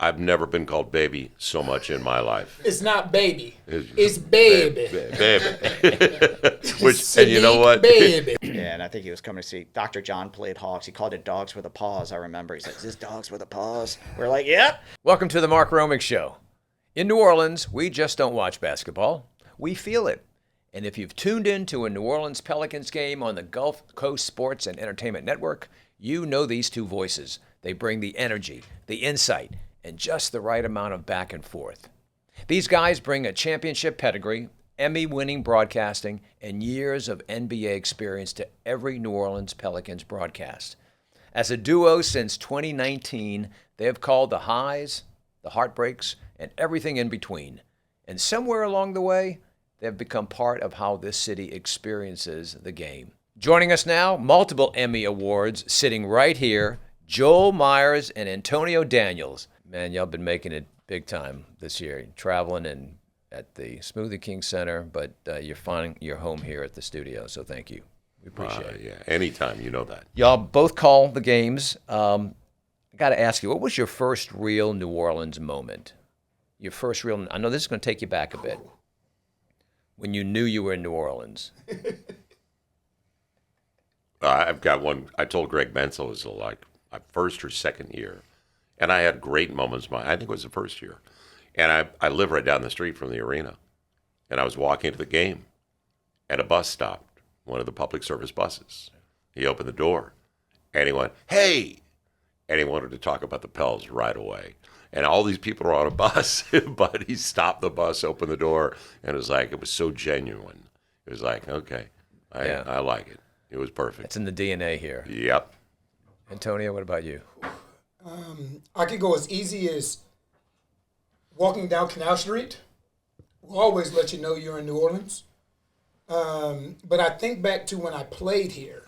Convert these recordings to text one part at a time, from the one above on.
I've never been called baby so much in my life. It's not baby. It's baby. Baby. Which, and you know what? Baby. Yeah, and I think he was coming to see Dr. John played Hogs. He called it Dogs with a Paws, I remember. He's like, is this Dogs with a Paws? We're like, yep. Welcome to the Mark Romig Show. In New Orleans, we just don't watch basketball. We feel it. And if you've tuned in to a New Orleans Pelicans game on the Gulf Coast Sports and Entertainment Network, you know these two voices. They bring the energy, the insight, and just the right amount of back and forth. These guys bring a championship pedigree, Emmy-winning broadcasting, and years of NBA experience to every New Orleans Pelicans broadcast. As a duo since 2019, they have called the highs, the heartbreaks, and everything in between. And somewhere along the way, they have become part of how this city experiences the game. Joining us now, multiple Emmy Awards, sitting right here, Joel Meyers and Antonio Daniels. Man, y'all been making it big time this year, traveling and at the Smoothie King Center, but you're finding your home here at the studio, so thank you. We appreciate it. Yeah, anytime, you know that. Y'all both call the games. I got to ask you, what was your first real New Orleans moment? Your first real, I know this is going to take you back a bit, when you knew you were in New Orleans. I've got one. I told Greg Bensel it was like my first or second year. And I had great moments. I think it was the first year. And I live right down the street from the arena. And I was walking to the game. And a bus stopped, one of the public service buses. He opened the door. And he went, hey! And he wanted to talk about the Pels right away. And all these people are on a bus. But he stopped the bus, opened the door. And it was so genuine. It was like, okay, I like it. It was perfect. It's in the DNA here. Yep. Antonio, what about you? I could go as easy as walking down Canal Street. We'll always let you know you're in New Orleans. But I think back to when I played here,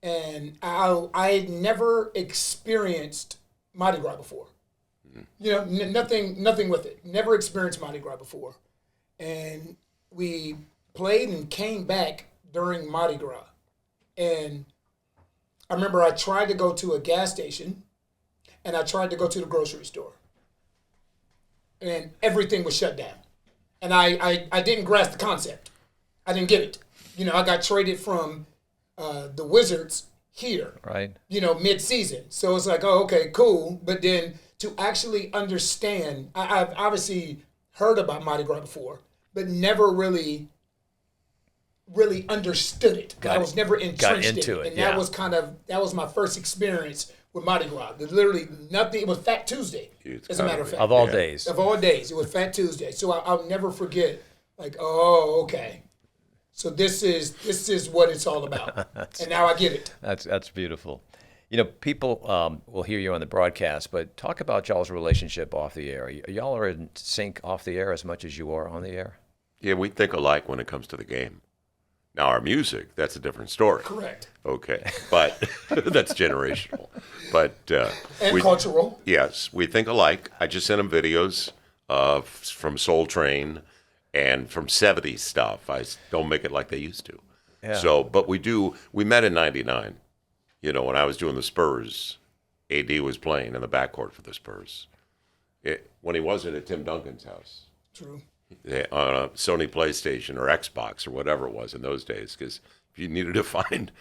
and I had never experienced Mardi Gras before. You know, nothing with it. Never experienced Mardi Gras before. And we played and came back during Mardi Gras. And I remember I tried to go to a gas station, and I tried to go to the grocery store. And everything was shut down. And I didn't grasp the concept. I didn't get it. You know, I got traded from the Wizards here, right? You know, mid-season. So it's like, oh, okay, cool. But then to actually understand, I've obviously heard about Mardi Gras before, but never really understood it. I was never entrenched in it. And that was my first experience with Mardi Gras. Literally nothing. It was Fat Tuesday, as a matter of fact. Of all days. Of all days. It was Fat Tuesday. So I'll never forget, like, oh, okay. So this is what it's all about. And now I get it. That's beautiful. You know, people will hear you on the broadcast, but talk about y'all's relationship off the air. Y'all are in sync off the air as much as you are on the air? Yeah, we think alike when it comes to the game. Now, our music, that's a different story. Correct. Okay, but that's generational. But and cultural. Yes, we think alike. I just sent him videos from Soul Train and from 70s stuff. I don't make it like they used to. Yeah. So, but we met in 99. You know, when I was doing the Spurs, AD was playing in the backcourt for the Spurs. When he wasn't at Tim Duncan's house. True. On a Sony PlayStation or Xbox or whatever it was in those days, because if you needed to find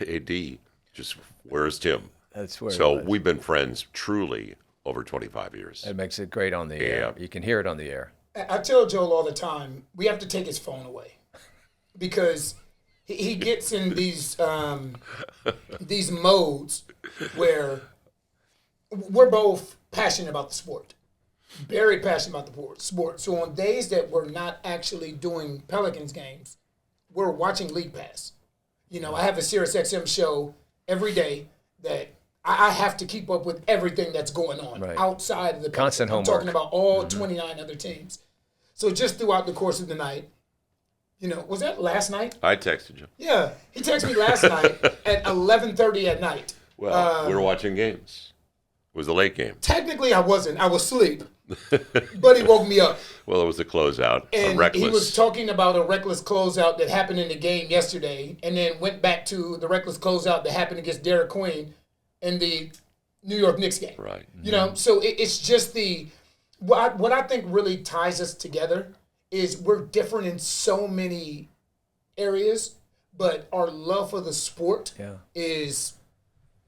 AD, just where's Tim? That's where. So we've been friends truly over 25 years. That makes it great on the air. You can hear it on the air. I tell Joel all the time, we have to take his phone away because he gets in these modes where we're both passionate about the sport. Very passionate about the sport. So on days that we're not actually doing Pelicans games, we're watching League Pass. You know, I have a SiriusXM show every day that I have to keep up with everything that's going on outside of the constant homework. I'm talking about all 29 other teams. So just throughout the course of the night, you know, was that last night? I texted you. Yeah, he texted me last night at 11:30 at night. Well, we were watching games. It was a late game. Technically, I wasn't. I was asleep. But he woke me up. Well, it was a closeout. And a reckless. he was talking about a reckless closeout that happened in the game yesterday, and then went back to the reckless closeout that happened against Derek Queen in the New York Knicks game. Right. You know, so it's just what I think really ties us together is we're different in so many areas, but our love for the sport is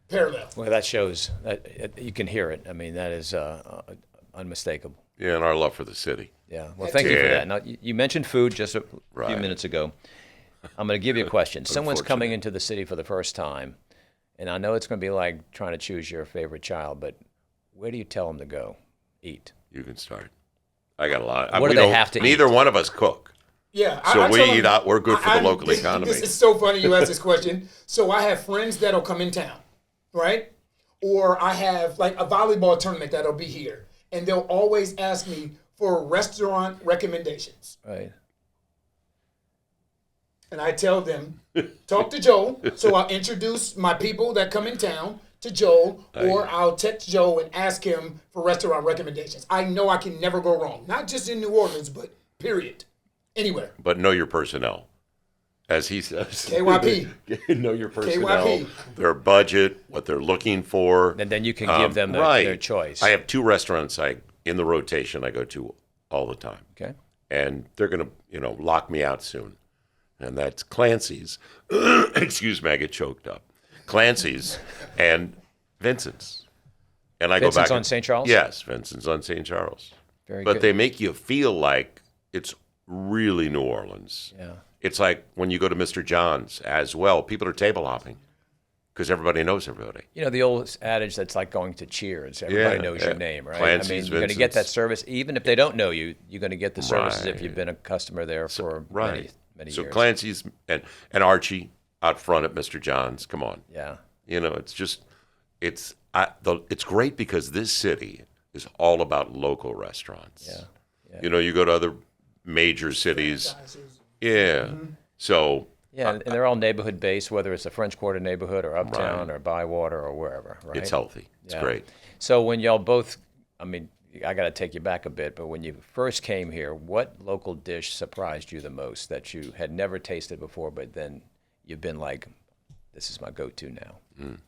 parallel. Well, that shows that you can hear it. I mean, that is unmistakable. Yeah, and our love for the city. Yeah. Well, thank you for Yeah. that. Now, you mentioned food just a few Right. minutes ago. I'm going to give you a question. Someone's coming Unfortunate. into the city for the first time, and I know it's going to be like trying to choose your favorite child, but where do you tell them to go eat? You can start. I got a lot. What do we they don't- have to Neither eat? one of us cook. Yeah, So I we tell them- eat out. We're good for the local This economy. is so funny you ask this question. So I have friends that'll come in town, right? Or I have like a volleyball tournament that'll be here, and they'll always ask me for restaurant recommendations. Right. And I tell them, talk to Joel. So I'll introduce my people that come in town to Joel, or I'll text Joel and ask him for restaurant recommendations. I know I can never go wrong, not just in New Orleans, but period, anywhere. But know your personnel, as he says. KYP. Know your personnel, KYP. their budget, what they're looking for. And then you can give them their choice. I have 2 restaurants in the rotation I go to all the time. Okay. And they're going to, lock me out soon. And that's Clancy's. Excuse me, I get choked up. Clancy's and Vincent's. And I Vincent's go back on St. Charles? Yes, Vincent's on St. Charles. Very But good. they make you feel like it's really New Orleans. Yeah. It's like when you go to Mr. John's as well. People are table hopping because everybody knows everybody. You know, the old adage that's like going to Cheers. Everybody Yeah, knows yeah. your name, right? Clancy's, I mean, you're going to get that Vincent's. service. Even if they don't know you, you're going to get the service as if Right. you've been a customer there for many So years. Clancy's and Archie out front at Mr. John's. Come on. Yeah. It's great because this city is all about local restaurants. Yeah. You go to other major cities. Yeah. So Yeah, and they're all neighborhood based, whether it's a French Quarter neighborhood or Uptown or Bywater or wherever, right? it's healthy. It's Yeah. great. So when y'all both, I mean, I got to take you back a bit, but when you first came here, what local dish surprised you the most that you had never tasted before, but then you've been like, this is my go-to now?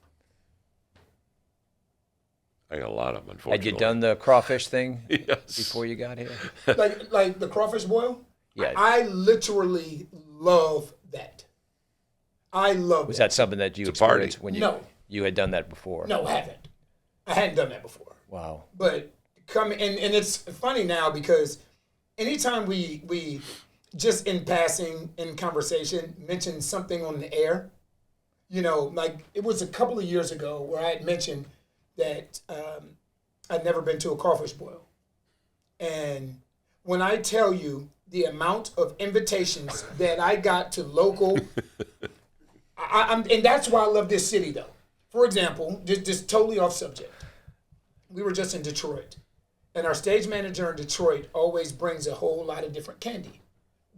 I got a lot of them, unfortunately. Had you done the crawfish thing Yes. before you got here? like the crawfish boil. Yeah. I literally love that. I love Was that. that something that you It's a party. experienced when No. you had done that before? No, I haven't. I hadn't done that before. Wow. But coming and it's funny now because anytime we just in passing in conversation mention something on the air, like it was a couple of years ago where I had mentioned that I'd never been to a crawfish boil, and when I tell you the amount of invitations that I got to local, and that's why I love this city though. For example, just totally off subject. We were just in Detroit, and our stage manager in Detroit always brings a whole lot of different candy.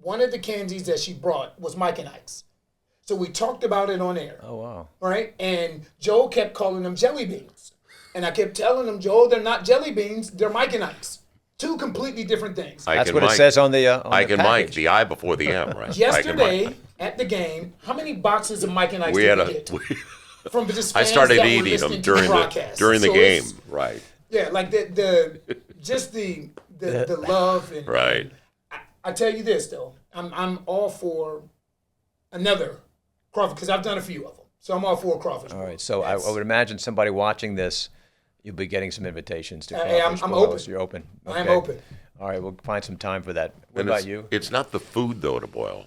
One of the candies that she brought was Mike and Ike's. So we talked about it on air. Oh, wow. Right? And Joel kept calling them jelly beans. And I kept telling him, Joel, they're not jelly beans, they're Mike and Ike's. 2 completely different things. That's what it says on the Ike and Mike, package. the I before the M, right? Yesterday Ike and Mike. at the game, how many boxes of Mike and Ike's We did had we get? From just I fans started that were eating listening them to during broadcast. the So game, it's- right? Yeah, like the love and Right. I tell you this though, I'm all for another crawfish because I've done a few of them, so I'm all for a crawfish. All right, so I would imagine somebody watching this, you'll be getting some invitations to Hey, crawfish I'm boils. open. You're open. I'm Okay. open. All right, we'll find some time for that. What And about it's, you? It's not the food though to boil.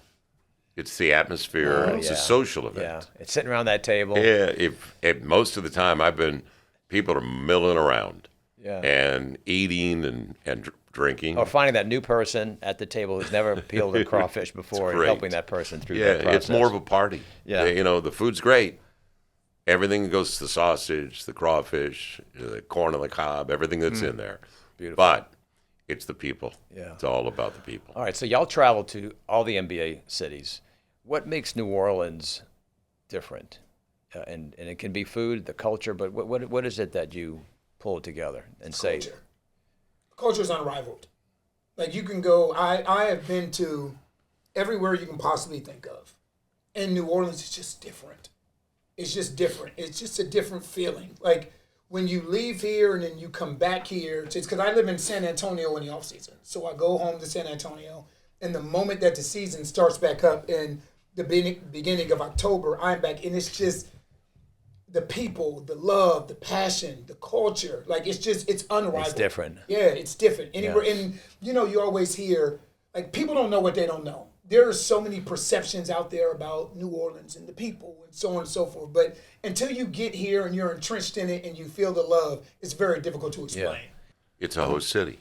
It's the atmosphere. It's yeah. a social Yeah, event. it's sitting around that table. Yeah. If most of the time people are milling around Yeah. and eating and drinking. Or finding that new person at the table who's never peeled a crawfish before and great. helping that person through Yeah, that process. it's more of a party. Yeah. The food's great. Everything goes to the sausage, the crawfish, the corn on the cob, everything that's in there. Beautiful. But it's the people. Yeah. It's all about the people. All right, so y'all travel to all the NBA cities. What makes New Orleans different? And it can be food, the culture, but what is it that you pull together and say? Culture is unrivaled. Like you can go. I have been to everywhere you can possibly think of, and New Orleans is just different. It's just different. It's just a different feeling. Like when you leave here and then you come back here, it's because I live in San Antonio in the off season. So I go home to San Antonio, and the moment that the season starts back up in the beginning of October, I'm back, and it's just the people, the love, the passion, the culture. Like, it's unrivaled. It's different. Yeah, it's different. Anywhere, and you always hear, like, people don't know what they don't know. There are so many perceptions out there about New Orleans and the people and so on and so forth. But until you get here and you're entrenched in it and you feel the love, it's very difficult to explain. Yeah. It's a host city.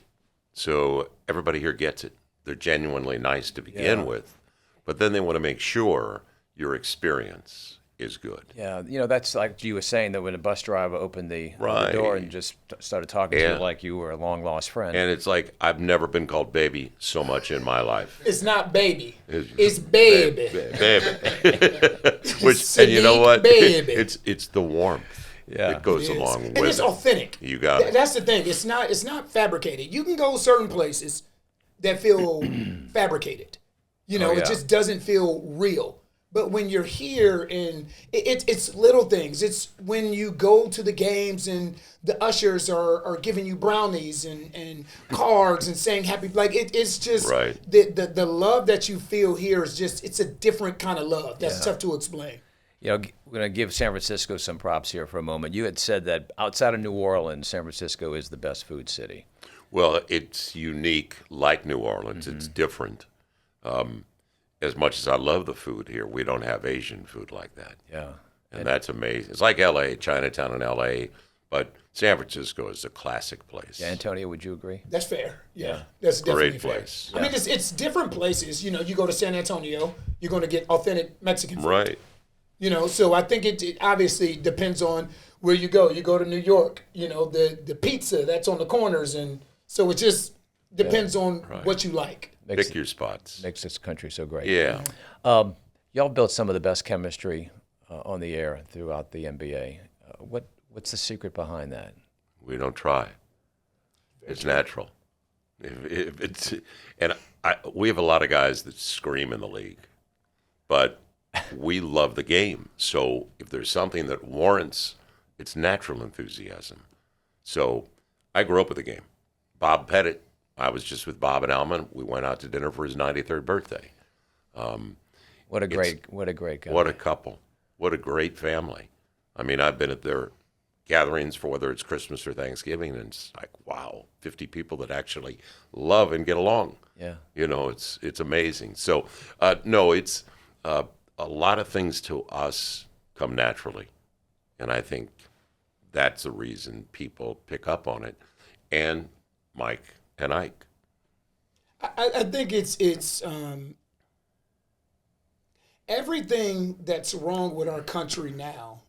So everybody here gets it. They're genuinely nice to begin with, but then they want to make sure your experience is good. Yeah, that's like you were saying, that when a bus driver opened the Right. door and just started talking to you like you were a long-lost friend. And it's like, I've never been called baby so much in my life. It's not baby. It's baby. Baby. Which, and you know what? Baby. It's the warmth that goes along with and it's it. authentic. You got it. That's the thing. It's not fabricated. You can go certain places that feel fabricated. It just doesn't feel real. But when you're here, and it's little things. It's when you go to the games and the ushers are giving you brownies and cards and saying happy. Like, it's just Right. the love that you feel here is just, it's a different kind of love. That's tough to explain. We're going to give San Francisco some props here for a moment. You had said that outside of New Orleans, San Francisco is the best food city. Well, it's unique, like New Orleans. It's different. As much as I love the food here, we don't have Asian food like that. Yeah. And that's amazing. It's like L.A., Chinatown in L.A., but San Francisco is a classic place. Yeah, Antonio, would you agree? That's fair. Yeah. That's definitely Great fair. place. I mean, it's different places. You go to San Antonio, you're going to get authentic Mexican food. Right. So I think it obviously depends on where you go. You go to New York, the pizza that's on the corners, and so it just depends on what you like. Pick your spots. Makes this country so great. Yeah. Y'all built some of the best chemistry on the air throughout the NBA. What's the secret behind that? We don't try. It's natural. We have a lot of guys that scream in the league, but we love the game. So if there's something that warrants, it's natural enthusiasm. So I grew up with the game. Bob Pettit, I was just with Bob and Alman. We went out to dinner for his 93rd birthday. What a great guy. What a couple. What a great family. I mean, I've been at their gatherings for whether it's Christmas or Thanksgiving, and it's like, wow, 50 people that actually love and get along. Yeah. It's amazing. So, no, it's a lot of things to us come naturally. And I think that's the reason people pick up on it. And Mike and Ike. I think it's everything that's wrong with our country now,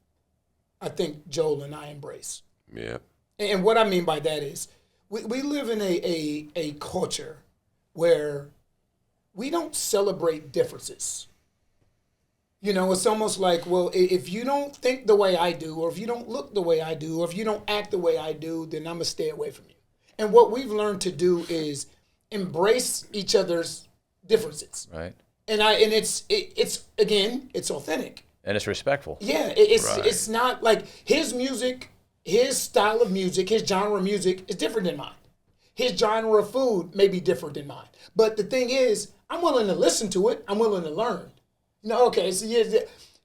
I think Joel and I embrace. Yeah. And what I mean by that is we live in a culture where we don't celebrate differences. It's almost like, well, if you don't think the way I do, or if you don't look the way I do, or if you don't act the way I do, then I'm going to stay away from you. And what we've learned to do is embrace each other's differences. Right. And it's again, it's authentic. And it's respectful. Yeah, it's not like his music, his style of music, his genre of music is different than mine. His genre of food may be different than mine. But the thing is, I'm willing to listen to it. I'm willing to learn. Okay, so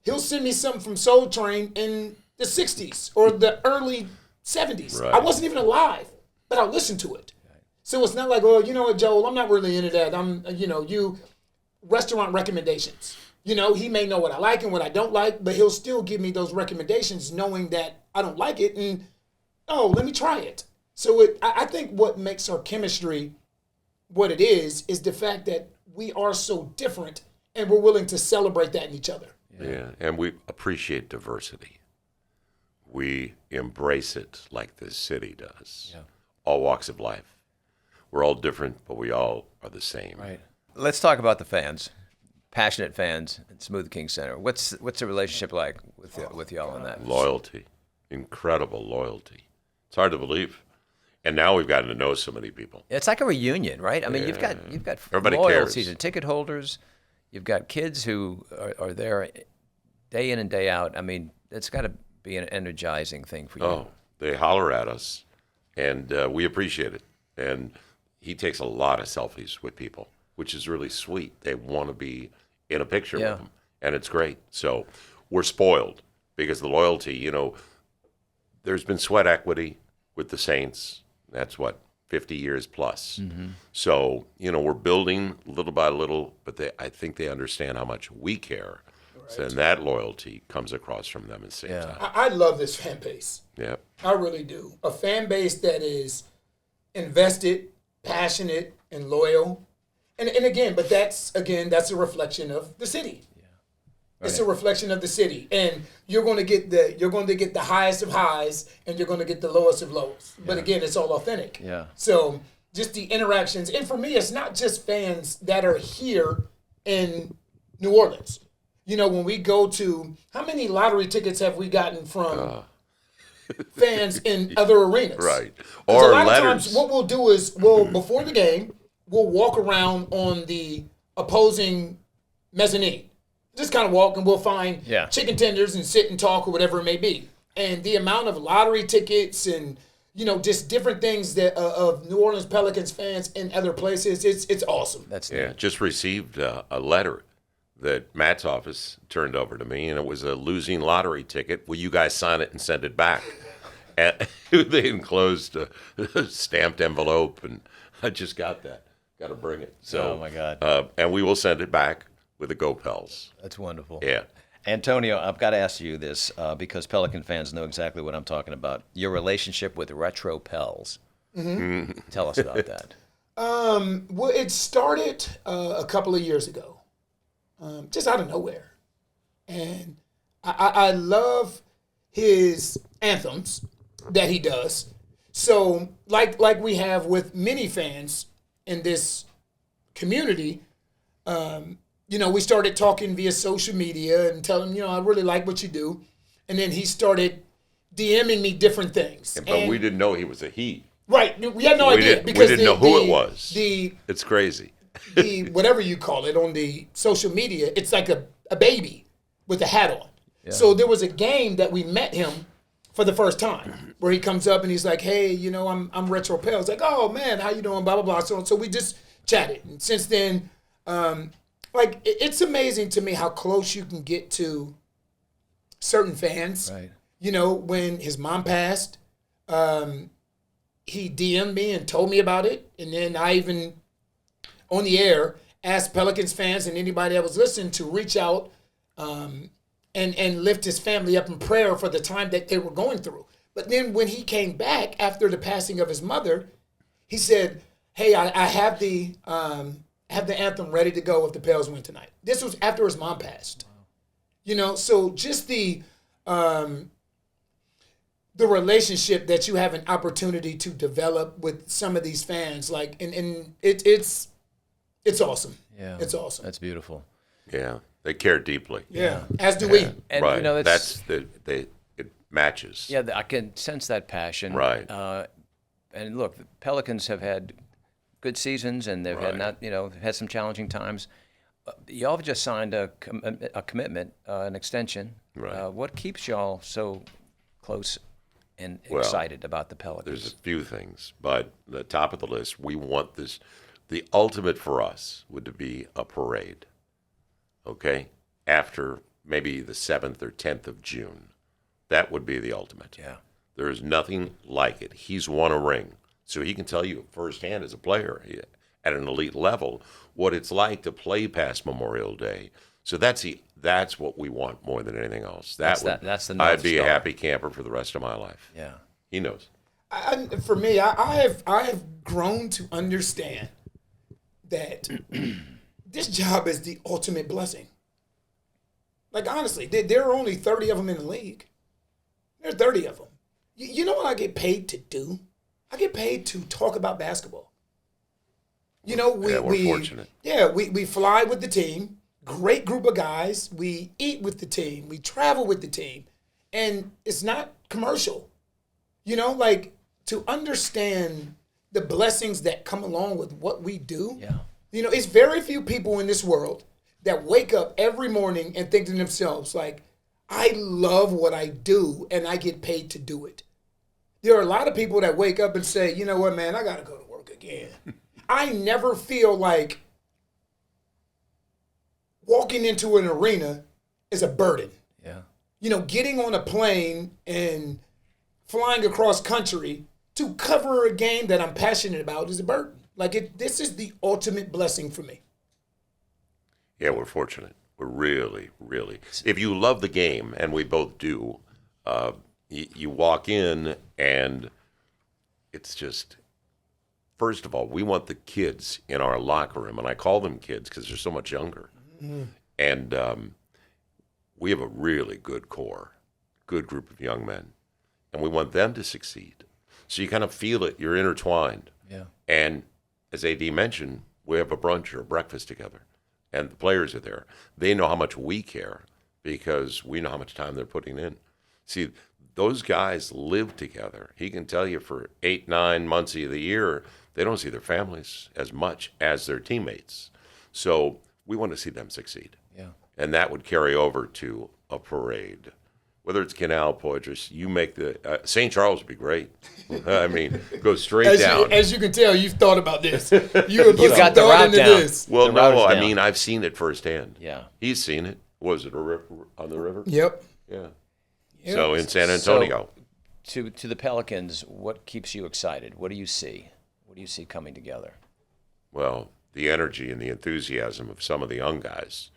he'll send me something from Soul Train in the 60s or the early 70s. Right. I wasn't even alive, but I'll listen to it. So it's not like, well, you know what, Joel, I'm not really into that. You restaurant recommendations. He may know what I like and what I don't like, but he'll still give me those recommendations knowing that I don't like it and, let me try it. So I think what makes our chemistry what it is the fact that we are so different and we're willing to celebrate that in each other. Yeah, and we appreciate diversity. We embrace it like this city does. Yeah. All walks of life. We're all different, but we all are the same. Right. Let's talk about the fans, passionate fans at Smoothie King Center. What's the relationship like with y'all on that? Loyalty, incredible loyalty. It's hard to believe. And now we've gotten to know so many people. It's like a reunion, right? I mean, you've got Everybody loyal cares. season ticket holders. You've got kids who are there day in and day out. I mean, it's got to be an energizing thing for you. Oh, They holler at us, and we appreciate it. And he takes a lot of selfies with people, which is really sweet. They want to be in a picture with him, and it's great. So we're spoiled because the loyalty, there's been sweat equity with the Saints. That's 50 years plus. So, we're building little by little, but I think they understand how much we care. Right. So, and that loyalty comes across from them at the same time. I love this fan base. Yeah. I really do. A fan base that is invested, passionate, and loyal. And again, but that's a reflection of the city. Right. It's a reflection of the city, and you're going to get the highest of highs, and you're going to get the lowest of lows. Yeah. But again, it's all authentic. Yeah. So just the interactions, and for me, it's not just fans that are here in New Orleans. When we go to, how many lottery tickets have we gotten from fans in other arenas? Right. Or a lot of times, what we'll do is before the game, we'll walk around on the opposing mezzanine. Just kind of walk, and we'll find chicken tenders and sit and talk or whatever it may be. And the amount of lottery tickets and, just different things that of New Orleans Pelicans fans in other places, it's awesome. That's just received a letter that Matt's office turned over to me, and it was a losing lottery ticket. Will you guys sign it and send it back? And they enclosed a stamped envelope, and I just got that. Got to bring it. So, oh, my God. And we will send it back with the Go Pels. That's wonderful. Yeah. Antonio, I've got to ask you this because Pelican fans know exactly what I'm talking about. Your relationship with Retro Pels. Mm-hmm. Tell us about that. Well, it started a couple of years ago, just out of nowhere. And I love his anthems that he does. So like we have with many fans in this community, we started talking via social media and telling him, I really like what you do. And then he started DMing me different things. But we didn't know he was a he. Right. We had no idea. Because we didn't know who it was. It's crazy. Whatever you call it on the social media, it's like a baby with a hat on. Yeah. So there was a game that we met him for the first time where he comes up and he's like, hey, I'm Retro Pels. It's like, oh, man, how you doing? Blah, blah, blah. So we just chatted. And since then, it's amazing to me how close you can get to certain fans. Right. When his mom passed, he DM'd me and told me about it. And then I even, on the air, asked Pelicans fans and anybody that was listening to reach out and lift his family up in prayer for the time that they were going through. But then when he came back after the passing of his mother, he said, hey, I have the anthem ready to go if the Pels win tonight. This was after his mom passed. Wow. So just the relationship that you have an opportunity to develop with some of these fans, and it's awesome. Yeah. It's awesome. That's beautiful. Yeah. They care deeply. Yeah. As do we. And right. It matches. Yeah, I can sense that passion. Right. And look, the Pelicans have had good seasons, and they've had some challenging times. Y'all have just signed a commitment, an extension. Right. What keeps y'all so close and excited about the Pelicans? There's a few things, but the top of the list, we want this. The ultimate for us would be a parade. Okay, after maybe the 7th or 10th of June, that would be the ultimate. Yeah. There is nothing like it. He's won a ring, so he can tell you firsthand as a player at an elite level what it's like to play past Memorial Day. So that's what we want more than anything else. That's the North I'd be Star. A happy camper for the rest of my life. Yeah, he knows. For me, I have grown to understand that this job is the ultimate blessing. Honestly, there are only 30 of them in the league. There are 30 of them. You know what I get paid to do? I get paid to talk about basketball. We're fortunate. Yeah, we fly with the team. Great group of guys. We eat with the team. We travel with the team. And it's not commercial. To understand the blessings that come along with what we do. Yeah. It's very few people in this world that wake up every morning and think to themselves, I love what I do and I get paid to do it. There are a lot of people that wake up and say, you know what, man, I got to go to work again. I never feel like walking into an arena is a burden. Yeah. You know, getting on a plane and flying across country to cover a game that I'm passionate about is a burden. Like, this is the ultimate blessing for me. Yeah, we're fortunate. We're really, really. If you love the game, and we both do, you walk in and it's just, first of all, we want the kids in our locker room, and I call them kids because they're so much younger. Mm-hmm. And we have a really good core, good group of young men, and we want them to succeed. So you kind of feel it. You're intertwined. Yeah. And as AD mentioned, we have a brunch or a breakfast together, and the players are there. They know how much we care because we know how much time they're putting in. See, those guys live together. He can tell you for 8-9 months of the year, they don't see their families as much as their teammates. So we want to see them succeed. Yeah. And that would carry over to a parade. Whether it's Canal Poitras, you make the St. Charles would be great. I mean, go straight down. As you can tell, you've thought about this. You have put some got the thought route into down. this. Well, The no, route is I down. mean, I've seen it firsthand. Yeah. He's seen it. Was it a river on the river? Yep. Yeah. Yep. So in San Antonio. To the Pelicans, what keeps you excited? What do you see? What do you see coming together? Well, the energy and the enthusiasm of some of the young guys.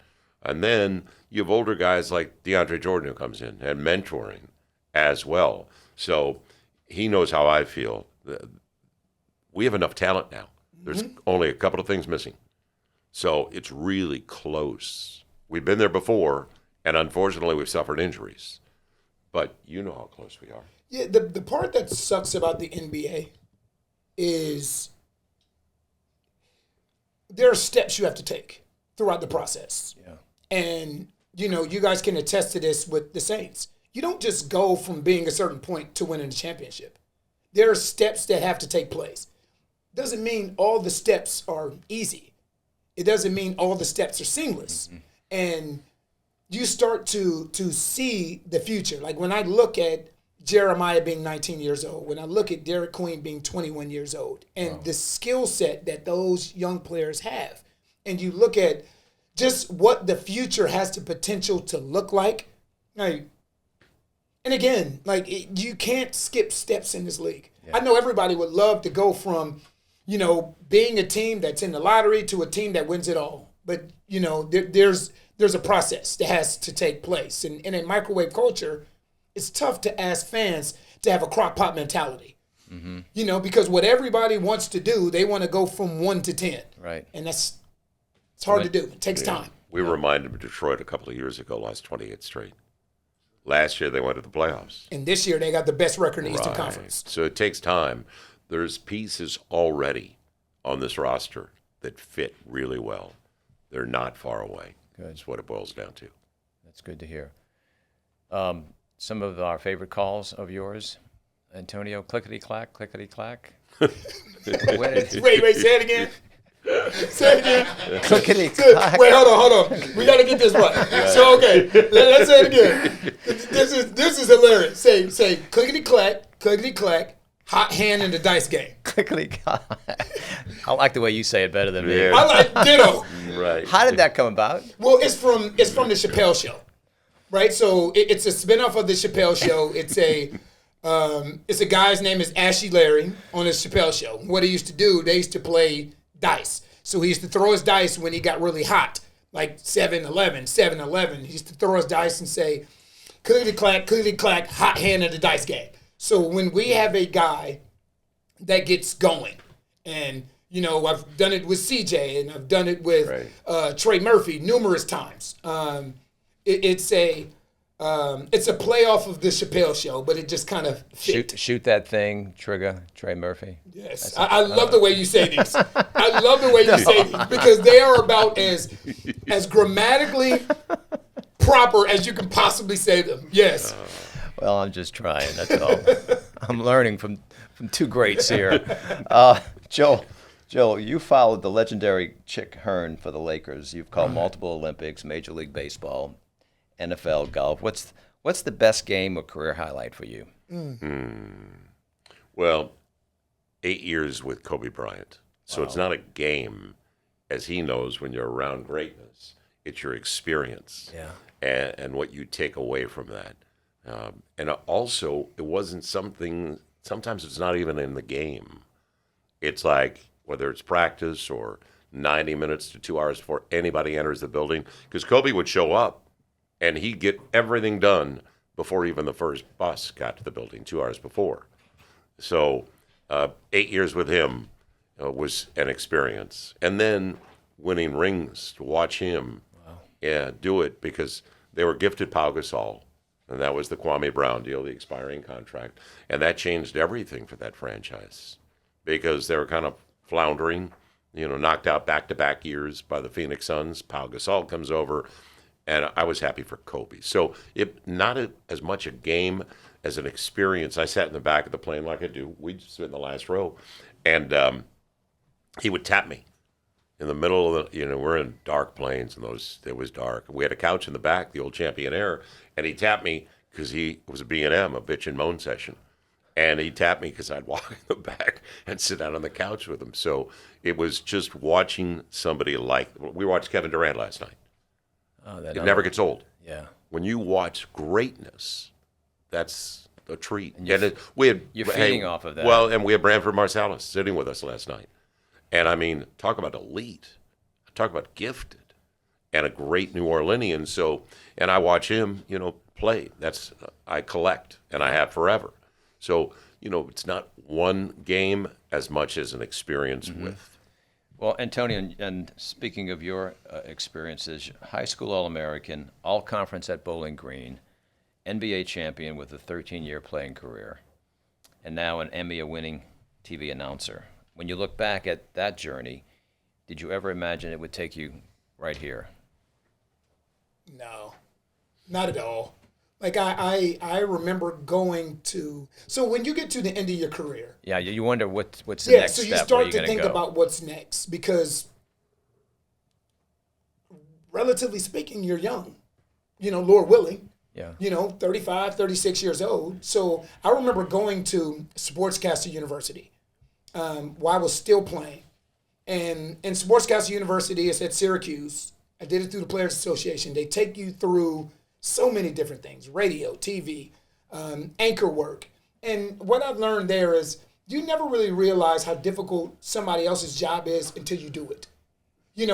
And then you have older guys like DeAndre Jordan who comes in and mentoring as well. So he knows how I feel. We have enough talent now. There's only a couple of things missing. So it's really close. We've been there before, and unfortunately we've suffered injuries. But you know how close we are. Yeah, the part that sucks about the NBA is there are steps you have to take throughout the process. Yeah. And, you know, you guys can attest to this with the Saints. You don't just go from being a certain point to winning a championship. There are steps that have to take place. Doesn't mean all the steps are easy. It doesn't mean all the steps are seamless. Mm-hmm. And you start to see the future. Like when I look at Jeremiah being 19 years old, when I look at Derek Queen being 21 years old, and the skill set that those young players have, and you look at just what the future has the potential to look like. And again, you can't skip steps in this league. Yeah. I know everybody would love to go from, you know, being a team that's in the lottery to a team that wins it all. But, you know, there's a process that has to take place. And in a microwave culture, it's tough to ask fans to have a crock pot mentality. Mm-hmm. You know, because what everybody wants to do, they want to go from 1 to 10. Right. And it's hard to do. It takes time. We were reminded of Detroit a couple of years ago, lost 28 straight. Last year they went to the playoffs. And this year they got the best record in the Eastern Conference. So it takes time. There's pieces already on this roster that fit really well. They're not far away. Good. That's what it boils down to. That's good to hear. Some of our favorite calls of yours, Antonio, clickety-clack, clickety-clack. Wait, say it again. Say it again. Clickety-clack. Wait, hold on. We got to get this right. So, okay, let's say it again. This is hilarious. Say clickety-clack, hot hand in the dice game. Clickety-clack. I like the way you say it better than me. Yeah. I like ditto. Right. How did that come about? Well, it's from the Chappelle Show, right? So it's a spinoff of the Chappelle Show. It's a guy's name is Ashy Larry on the Chappelle Show. What he used to do, they used to play dice. So he used to throw his dice when he got really hot, like 7-11, 7-11. He used to throw his dice and say, clickety-clack, hot hand in the dice game. So when we have a guy that gets going, and, you know, I've done it with CJ and I've done it with Trey Murphy numerous times. It's a playoff of the Chappelle Show, but it just kind of fit. Shoot that thing, trigger, Trey Murphy. Yes, I love the way you say these. I love the way you say these because they are about as grammatically proper as you can possibly say them. Yes. Well, I'm just trying. That's all. I'm learning from two greats here. Joel, you followed the legendary Chick Hearn for the Lakers. You've called multiple Olympics, Major League Baseball, NFL, golf. What's the best game or career highlight for you? Well, 8 years with Kobe Bryant. So It's not a game, as he knows, when you're around greatness. It's your experience and what you take away from that. And also, it wasn't something, sometimes it's not even in the game. It's like, whether it's practice or 90 minutes to 2 hours before anybody enters the building, because Kobe would show up and he'd get everything done before even the first bus got to the building, 2 hours before. So 8 years with him was an experience. And then winning rings, to watch him do it, because they were gifted Pau Gasol, and that was the Kwame Brown deal, the expiring contract. And that changed everything for that franchise, because they were kind of floundering, knocked out back-to-back years by the Phoenix Suns. Pau Gasol comes over, and I was happy for Kobe. So it not as much a game as an experience. I sat in the back of the plane like I do. We'd sit in the last row, and he would tap me in the middle of the, we're in dark planes, and it was dark. We had a couch in the back, the old Champion Air, and he tapped me because he was a B&M, a bitch and moan session. And he tapped me because I'd walk in the back and sit down on the couch with him. So it was just watching somebody we watched Kevin Durant last night. It never gets old. Yeah. When you watch greatness, that's a treat. And you're feeding off of that. Well, and we had Branford Marsalis sitting with us last night. And I mean, talk about elite, talk about gifted, and a great New Orleanian. So, and I watch him, play. I collect, and I have forever. So, it's not one game as much as an experience with. Well, Antonio, and speaking of your experiences, high school All-American, All-Conference at Bowling Green, NBA champion with a 13-year playing career, and now an Emmy-winning TV announcer. When you look back at that journey, did you ever imagine it would take you right here? No, not at all. Like I remember going to, so when you get to the end of your career. Yeah, you wonder what's the next step. Yeah, so you start to think about what's next, because relatively speaking, you're young, Lord willing. Yeah. 35, 36 years old. So I remember going to Sportscaster University while I was still playing. And Sportscaster University is at Syracuse. I did it through the Players Association. They take you through so many different things: radio, TV, anchor work. And what I've learned there is you never really realize how difficult somebody else's job is until you do it.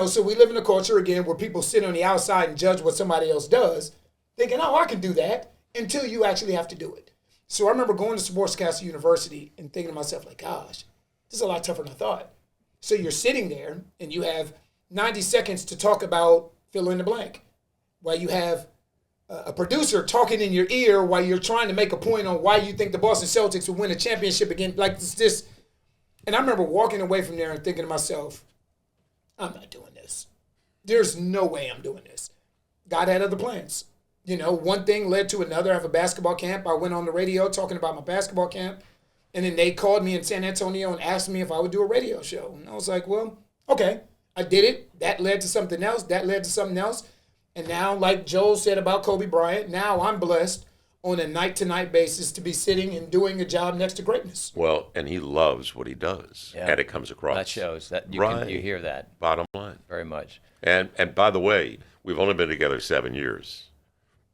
So we live in a culture, again, where people sit on the outside and judge what somebody else does, thinking, oh, I can do that, until you actually have to do it. So I remember going to Sportscaster University and thinking to myself, like, gosh, this is a lot tougher than I thought. So you're sitting there and you have 90 seconds to talk about fill in the blank, while you have a producer talking in your ear while you're trying to make a point on why you think the Boston Celtics will win a championship again. Like this. And I remember walking away from there and thinking to myself, I'm not doing this. There's no way I'm doing this. God had other plans. One thing led to another. I have a basketball camp. I went on the radio talking about my basketball camp. And then they called me in San Antonio and asked me if I would do a radio show. And I was like, well, okay. I did it. That led to something else. That led to something else. And now, like Joel said about Kobe Bryant, now I'm blessed on a night-to-night basis to be sitting and doing a job next to greatness. Well, and he loves what he does, and it comes across. That shows that you hear that. Bottom line. Very much. And by the way, we've only been together 7 years,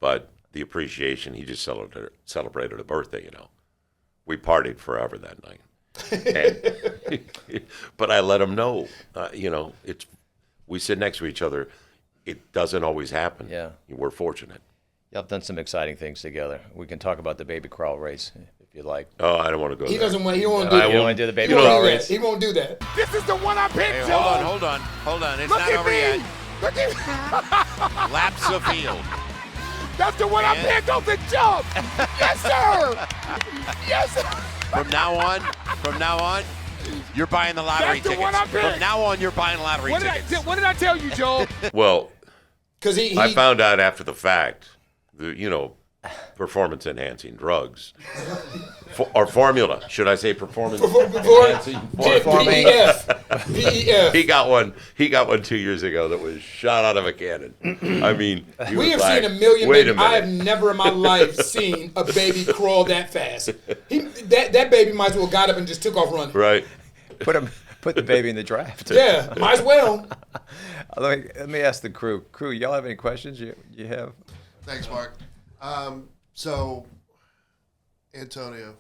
but the appreciation, he just celebrated a birthday, We partied forever that night. But I let him know, we sit next to each other. It doesn't always happen. Yeah. We're fortunate. Y'all have done some exciting things together. We can talk about the baby crawl race if you like. Oh, I don't want to go there. He don't want to do You don't want to do the baby crawl race? He won't do that. This is the one I picked, Hey, Joe. hold on. It's Look not at over me. yet. Look at me. Laps the field. That's the one I Man. picked off the jump. Yes, sir. Yes, sir. From now on, you're buying the lottery That's the tickets. one I picked. From now on, you're buying lottery What tickets. did I tell you, Joe? Well, Because he I found out after the fact, performance-enhancing drugs, or formula. Should I say performance-enhancing? Performing. PEF. He got one. He got one 2 years ago that was shot out of a cannon. I mean, We have seen a million Wait babies. a I have minute. never in my life seen a baby crawl that fast. That baby might as well got up and just took off running. Right. Put the baby in the draft. Yeah, might as well. Let me ask the crew. Crew, y'all have any questions you have? Thanks, Mark. So, Antonio,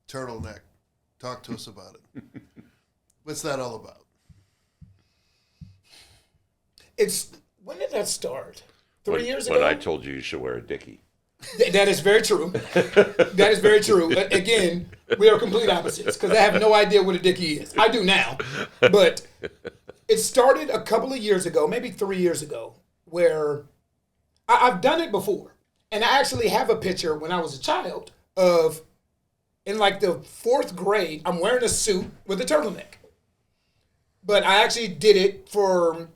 turtleneck. Talk to us about it. What's that all about? When did that start? 3 years ago? When I told you should wear a dickie. That is very true. That is very true. But again, we are complete opposites because I have no idea what a dickie is. I do now. But it started a couple of years ago, maybe 3 years ago, where I've done it before. And I actually have a picture when I was a child of, in like the 4th grade, I'm wearing a suit with a turtleneck. But I actually did it for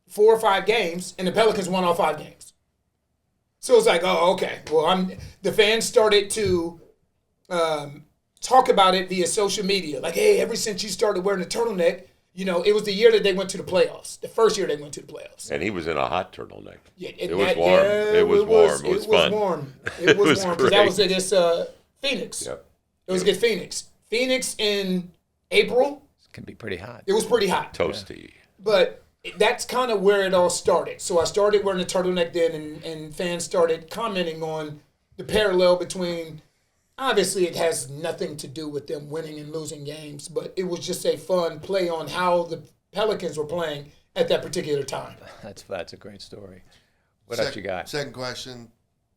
4 or 5 games, and the Pelicans won all 5 games. So it's like, oh, okay. Well, the fans started to talk about it via social media. Like, hey, ever since you started wearing a turtleneck, it was the year that they went to the playoffs. The first year they went to the playoffs. And he was in a hot turtleneck. Yeah, it was warm. It was warm. It was fun. It was was warm because that was great. against Phoenix. Yep. It was against Phoenix. Phoenix in April, It can be pretty hot. it was pretty hot. Toasty. But that's kind of where it all started. So I started wearing a turtleneck then, and fans started commenting on the parallel between. Obviously, it has nothing to do with them winning and losing games, but it was just a fun play on how the Pelicans were playing at that particular time. That's a great story. What else you got? Second question.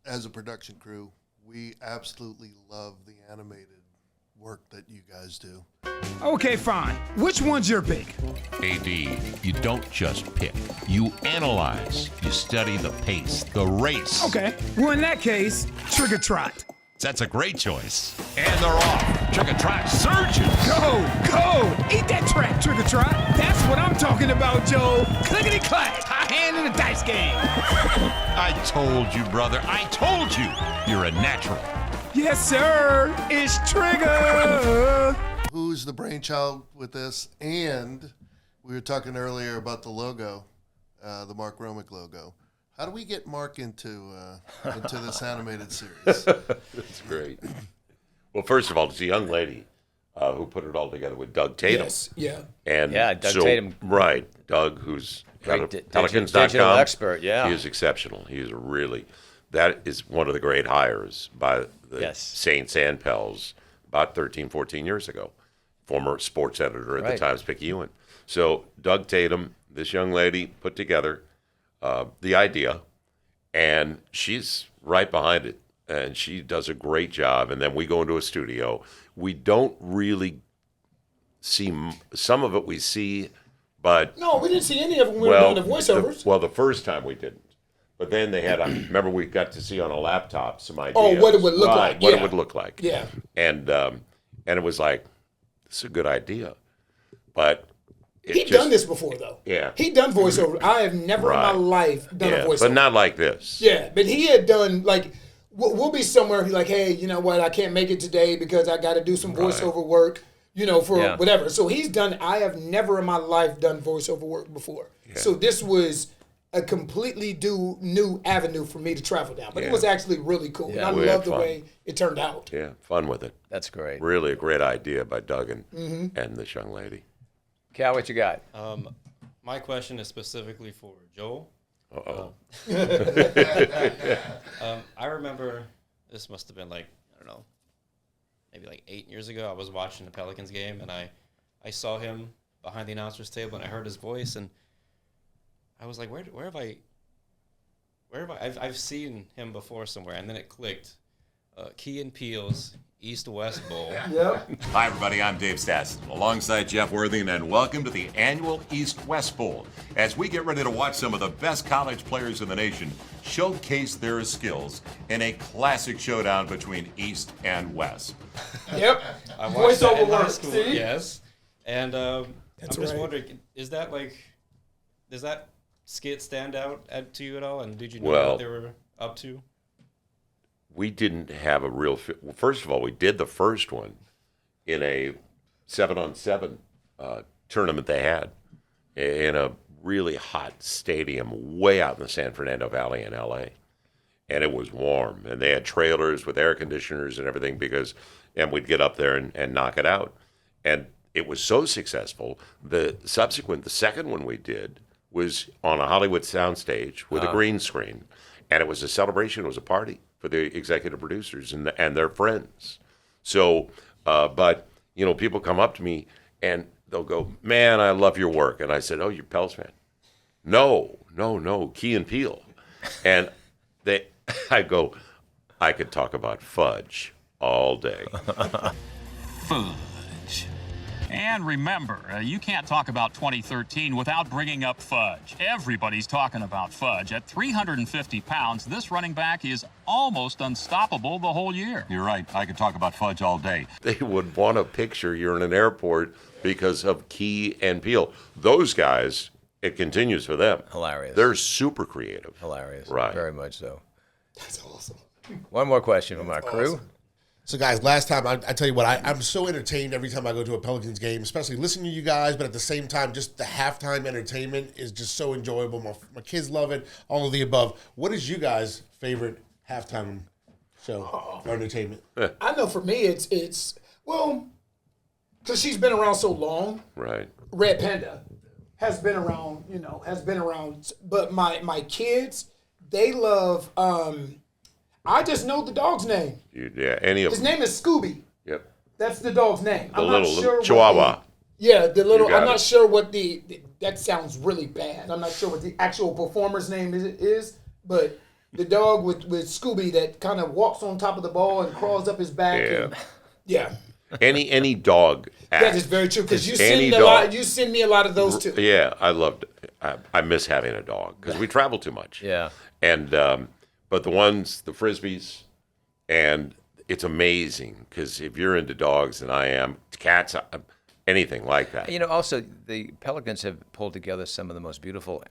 As a production crew, we absolutely love the animated work that you guys do. Okay, fine. Which one's your pick? AD, you don't just pick. You analyze. You study the pace, the race. Okay. Well, in that case, Trigger Trot. That's a great choice. And they're off. Trigger Trot surges. Go! Eat that track, Trigger Trot. That's what I'm talking about, Joe. Clickety clack. High hand in the dice game. I told you, brother. I told you. You're a natural. Yes, sir. It's Trigger. Who's the brainchild with this? And we were talking earlier about the logo, the Mark Romig logo. How do we get Mark into this animated series? That's great. Well, first of all, it's a young lady who put it all together with Doug Tatum. Yes, yeah. And Yeah, Doug Tatum. Right. Doug, who's Great Pelicans.com. digital expert, yeah. He is exceptional. He is that is one of the great hires by the Yes. Saints and Pels about 13, 14 years ago. Former sports editor at Right. the Times-Picayune. So Doug Tatum, this young lady, put together the idea, and she's right behind it, and she does a great job. And then we go into a studio. We don't really see some of it. We see, but No, we didn't see any of them when we were doing the voiceovers. the first time we didn't. But then they had remember we got to see on a laptop some ideas. Oh, what it would look Right, like, What yeah. it would look like. Yeah. And it was like, this is a good idea, but He'd done this before, though. Yeah. He'd done voiceover. I have never in my Right. life done a voiceover. but not like this. Yeah, but he had done, like, we'll be somewhere, be like, hey, you know what, I can't make it today because I got to do some voiceover work, for Yeah. whatever. So I have never in my life done voiceover work before. So this was a completely new avenue for me to travel down. But it Yeah. was actually really cool. Yeah. And We I had love the fun. way it turned out. Yeah, fun with it. That's great. Really a great idea by Doug and Mm-hmm. this young lady. Cal, what you got? My question is specifically for Joel. Uh-oh. I remember this must have been like, I don't know, maybe like 8 years ago. I was watching the Pelicans game, and I saw him behind the announcer's table, and I heard his voice, and I was like, where have I I've seen him before somewhere, and then it clicked. Key and Peele's East-West Bowl. Yep. Hi, everybody. I'm Dave Stasson, alongside Jeff Worthing, and welcome to the annual East-West Bowl, as we get ready to watch some of the best college players in the nation showcase their skills in a classic showdown between East and West. Yep. I watched that Voiceover in high work, school, see? yes. And I'm just right. wondering, does that skit stand out to you at all? And did you know Well- what they were up to? We didn't have a real. First of all, we did the first one in a 7-on-7 tournament they had in a really hot stadium way out in the San Fernando Valley in L.A. And it was warm, and they had trailers with air conditioners and everything and we'd get up there and knock it out. And it was so successful. The second one we did was on a Hollywood soundstage with a green screen, and it was a celebration. It was a party for the executive producers and their friends. So, but people come up to me and they'll go, "Man, I love your work," and I said, "Oh, you're a Pels fan?" No, Key and Peele, and I go, "I could talk about fudge all day." Fudge. And remember, you can't talk about 2013 without bringing up fudge. Everybody's talking about fudge. At 350 pounds, this running back is almost unstoppable the whole year. You're right. I could talk about fudge all day. They would want a picture. You're in an airport because of Key and Peele. Those guys, it continues for them. Hilarious. They're super creative. Hilarious. Right. Very much so. That's awesome. One more question from our crew. So, guys, last time, I tell you what, I'm so entertained every time I go to a Pelicans game, especially listening to you guys, but at the same time, just the halftime entertainment is just so enjoyable. My kids love it, all of the above. What is you guys' favorite halftime show or entertainment? I know for me, it's because she's been around so long. Right. Red Panda has been around, but my kids, they love, I just know the dog's name. Any of His them. name is Scooby. Yep. That's the dog's name. The little Chihuahua. The little. You got I'm not it. sure what that sounds really bad. I'm not sure what the actual performer's name is, but the dog with Scooby that kind of walks on top of the ball and crawls up his back. Yeah. And, Any dog act. that is very true because you Any send a dog. lot. You send me a lot of those too. Yeah, I loved it. I miss having a dog because we travel too much. Yeah. And but the Frisbees, and it's amazing because if you're into dogs and I am, cats, anything like that. Also, the Pelicans have pulled together some of the most beautiful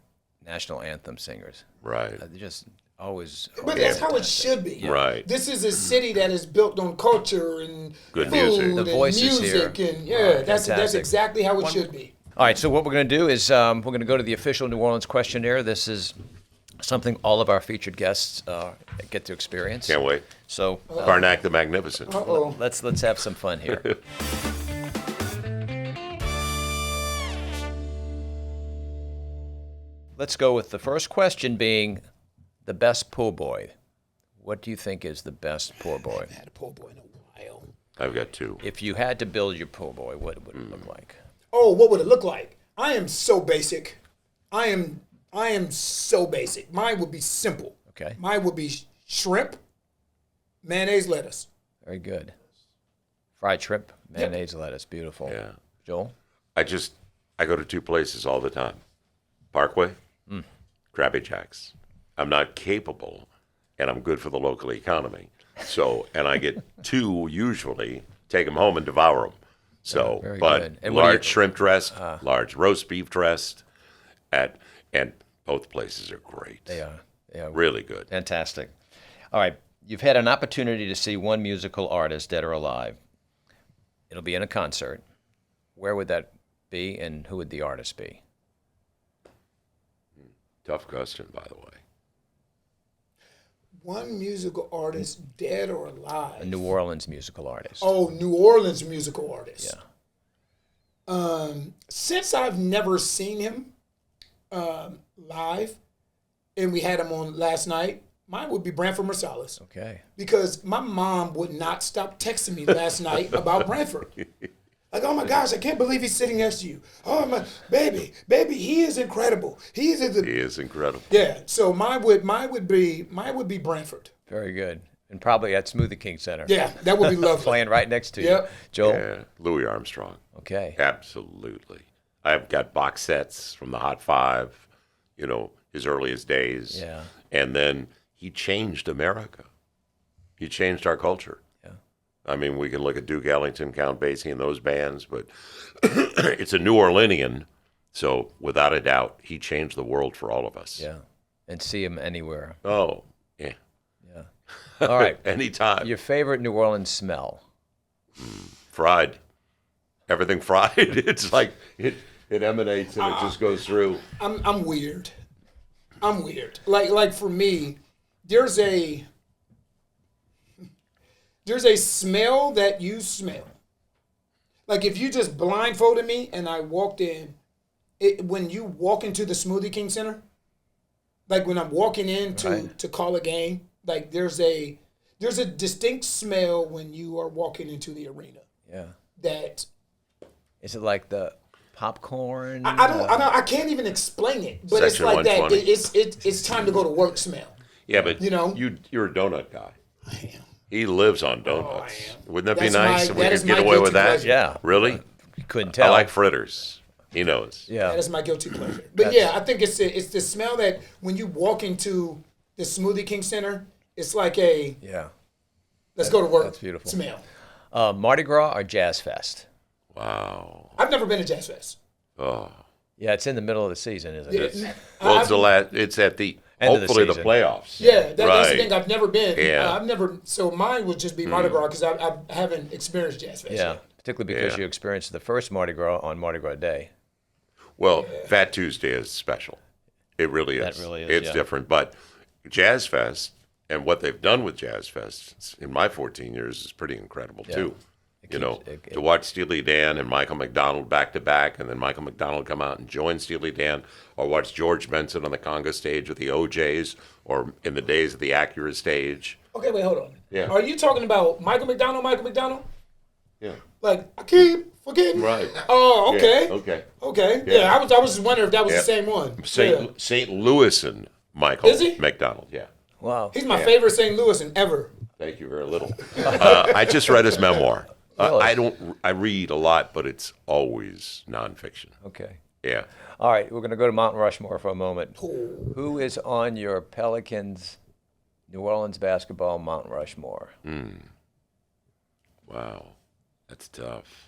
national anthem singers. Right. They're just always. But that's how it should be. Right. This is a city that is built on culture and Good food music. The and voices music here. and that's fantastic. exactly how it should be. All right, so what we're going to do is we're going to go to the official New Orleans questionnaire. This is something all of our featured guests get to experience. Can't wait. So Karnak the Magnificent. let's have some fun here. Let's go with the first question being the best pool boy. What do you think is the best pool boy? I haven't had a pool boy in a while. I've got two. If you had to build your pool boy, what would it look like? Oh, what would it look like? I am so basic. I am so basic. Mine would be simple. Okay. Mine would be shrimp, mayonnaise, lettuce. Very good. Fried shrimp, mayonnaise, lettuce. Beautiful. Yeah. Joel? I go to two places all the time. Parkway, Krabby Jacks. I'm not capable, and I'm good for the local economy. So, and I get two usually, take them home and devour them. So, very but good. And what do large you- shrimp dressed, large roast beef dressed, and both places are great. They are. Really good. Fantastic. All right. You've had an opportunity to see one musical artist, dead or alive. It'll be in a concert. Where would that be, and who would the artist be? Tough question, by the way. One musical artist, dead or alive. A New Orleans musical artist. Oh, New Orleans musical artist. Yeah. Since I've never seen him live, and we had him on last night, mine would be Branford Marsalis. Okay. Because my mom would not stop texting me last night about Branford. Like, oh my gosh, I can't believe he's sitting next to you. Oh my baby, he is incredible. He is incredible. Yeah. So mine would be Branford. Very good. And probably at Smoothie King Center. Yeah, that would be lovely. Playing right next to Yep. you. Joel? Yeah, Louis Armstrong. Okay. Absolutely. I've got box sets from the Hot Five, his earliest days. Yeah. And then he changed America. He changed our culture. Yeah. I mean, we can look at Duke Ellington, Count Basie, and those bands, but it's a New Orleanian. So without a doubt, he changed the world for all of us. Yeah. And see him anywhere. Oh, yeah. Yeah. All right. Anytime. Your favorite New Orleans smell? Fried. everything fried. It's like it emanates and it just goes through. I'm weird. I'm weird. Like for me, there's a smell that you smell. Like if you just blindfolded me and I walked in, when you walk into the Smoothie King Center, like when I'm walking in to call a game, like there's a distinct smell when you are walking into the arena. Yeah. That is it like the popcorn? I can't even explain it, but Section it's like that. 120. It's time to go to work smell. Yeah, but you're a donut guy. I am. He lives on donuts. Wouldn't that be nice if we could get away with that? Pleasure. Yeah. Really? You couldn't tell. I like fritters. He knows. Yeah. That is my guilty pleasure. But yeah, I think it's the smell that when you walk into the Smoothie King Center, it's like let's go to work. That's beautiful. Smell. Mardi Gras or Jazz Fest? Wow. I've never been to Jazz Fest. Oh. Yeah, it's in the middle of the season, isn't it? Well, it's at the End of the hopefully the season. playoffs. Yeah, that's the thing. I've never been. Yeah. I've never. So mine would just be Mardi Gras because I haven't experienced Jazz Fest. Yeah, yet. particularly because you experienced the first Mardi Gras on Mardi Gras Day. Well, Fat Tuesday is special. It really is. That really is, It's yeah. different. But Jazz Fest and what they've done with Jazz Fest in my 14 years is pretty incredible too. To watch Steely Dan and Michael McDonald back to back, and then Michael McDonald come out and join Steely Dan, or watch George Benson on the conga stage with the OJs, or in the days of the Acura stage. Okay, wait, hold on. Yeah. Are you talking about Michael McDonald? Yeah. Like I keep forgetting. Right. Oh, okay. Yeah, Okay. Yeah. Yeah, I was just wondering if that was the same one. St. Louis and Michael Is he? McDonald. Yeah. Wow. He's my favorite St. Louisan ever. Thank you very little. I just read his memoir. Really? I read a lot, but it's always nonfiction. Okay. Yeah. All right, we're going to go to Mount Rushmore for a moment. Who is on your Pelicans, New Orleans basketball Mount Rushmore? Wow. That's tough.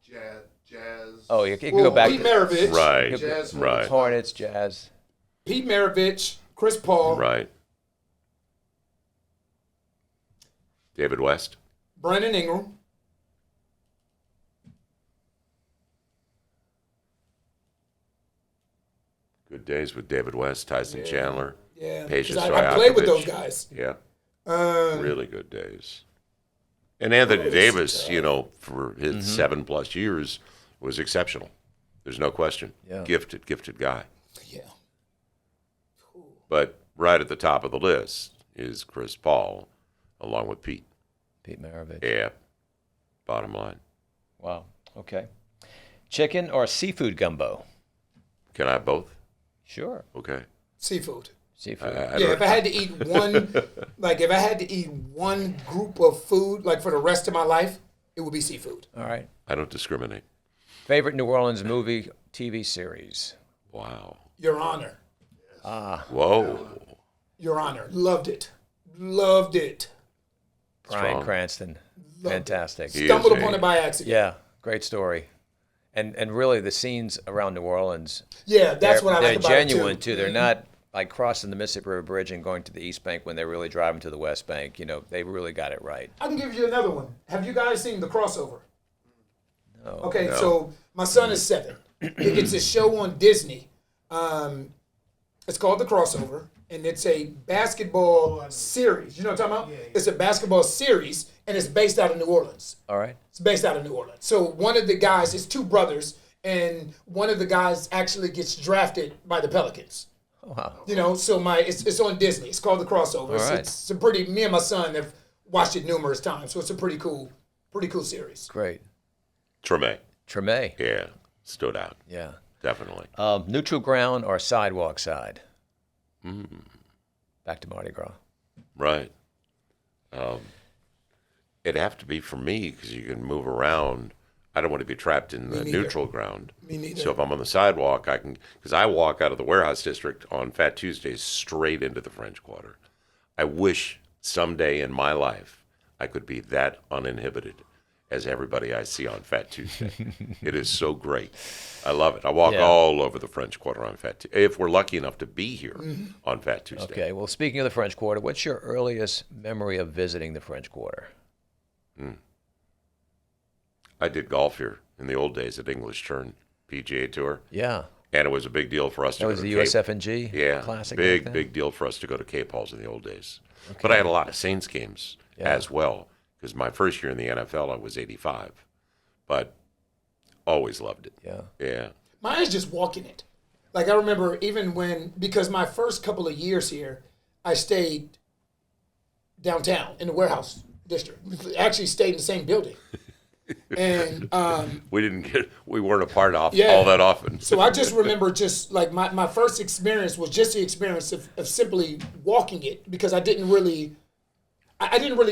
Jazz. Oh, you can go back Pete to Maravich. Right. Jazz. Right. Hornets, Jazz. Pete Maravich, Chris Paul, Right. David West. Brandon Ingram. Good days with David West, Tyson Chandler. Yeah. Patience 'Cause I played with those Stojakovic. guys. Yeah. Really good days. And Anthony Davis, for his 7+ years, was exceptional. There's no question. Yeah. Gifted guy. Yeah. But right at the top of the list is Chris Paul, along with Pete. Pete Maravich. Yeah. Bottom line. Wow. Okay. Chicken or seafood gumbo? Can I have both? Sure. Okay. Seafood. Seafood. If I had to eat one, one group of food, like for the rest of my life, it would be seafood. All right. I don't discriminate. Favorite New Orleans movie, TV series? Wow. Your Honor. Whoa. Your Honor. Loved it. Loved it. Bryan Strong. Cranston. Fantastic. He Stumbled is upon a- it by accident. Yeah, great story. And really the scenes around New Orleans. Yeah, that's what I like about They're it, genuine too. too. They're not like crossing the Mississippi River Bridge and going to the East Bank when they're really driving to the West Bank. They really got it right. I can give you another one. Have you guys seen The Crossover? No. Okay, No. so my son is 7. It's a show on Disney. It's called The Crossover, and it's a basketball series. You know what I'm talking about? It's a basketball series, and it's based out of New Orleans. All right. It's based out of New Orleans. So one of the guys, it's 2 brothers, and one of the guys actually gets drafted by the Pelicans. Oh, wow. So it's on Disney. It's called The Crossover. All right. It's a pretty. Me and my son have watched it numerous times, so it's a pretty cool series. Great. Treme. Treme. Yeah. Stood out. Yeah. Definitely. Neutral ground or sidewalk side? Back to Mardi Gras. Right. It'd have to be for me because you can move around. I don't want to be trapped in the neither. neutral ground. Me neither. So if I'm on the sidewalk, I can, because I walk out of the warehouse district on Fat Tuesdays straight into the French Quarter. I wish someday in my life I could be that uninhibited as everybody I see on Fat Tuesday. It is so great. I love it. I walk all over the French Quarter on Fat Tuesday, if we're lucky enough to be here on Fat Tuesday. Okay. Well, speaking of the French Quarter, what's your earliest memory of visiting the French Quarter? I did golf here in the old days at English Turn PGA Tour. Yeah. And it was a big deal for us to That go was to the USF&G Classic. big deal for us to go to Cape Halls in the old days. Okay. But I had a lot of Saints games as well, because my first year in the NFL, I was 85. But always loved it. Yeah. Yeah. Mine is just walking it. Like, I remember even because my first couple of years here, I stayed downtown in the warehouse district. We actually stayed in the same building. And we weren't apart all that often. So I just remember just like my first experience was just the experience of simply walking it, because I didn't really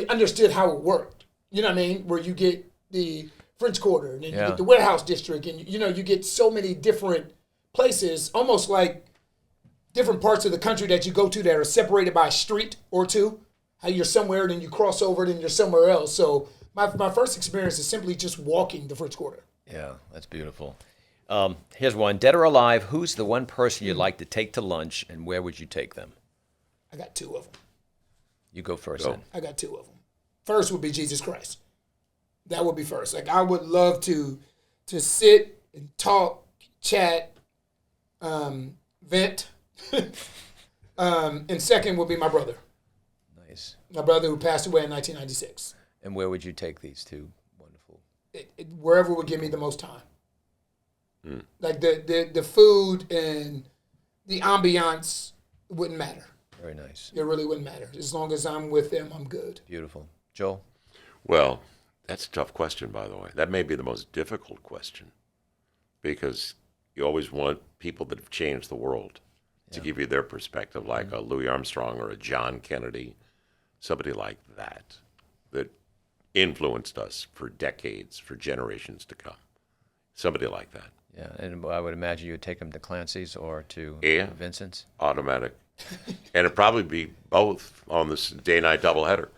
understood how it worked. You know what I mean? Where you get the French Quarter, and then you get the warehouse district, and you get so many different places, almost like different parts of the country that you go to that are separated by a street or two. How you're somewhere, then you cross over, then you're somewhere else. So my first experience is simply just walking the French Quarter. Yeah, that's beautiful. Here's one. Dead or alive, who's the one person you'd like to take to lunch, and where would you take them? I got two of them. You go first then. I got two of them. First would be Jesus Christ. That would be first. Like, I would love to sit and talk, chat, vent. And second would be my brother. Nice. My brother who passed away in 1996. And where would you take these two? Wonderful. Wherever would give me the most time. Like the food and the ambiance wouldn't matter. Very nice. It really wouldn't matter. As long as I'm with them, I'm good. Beautiful. Joel? Well, that's a tough question, by the way. That may be the most difficult question, because you always want people that have changed the world to give you their perspective, like a Louis Armstrong or a John Kennedy, somebody like that influenced us for decades, for generations to come. Somebody like that. Yeah, and I would imagine you would take them to Clancy's or to Vincent's. Automatic. And it'd probably be both on this day-night doubleheader.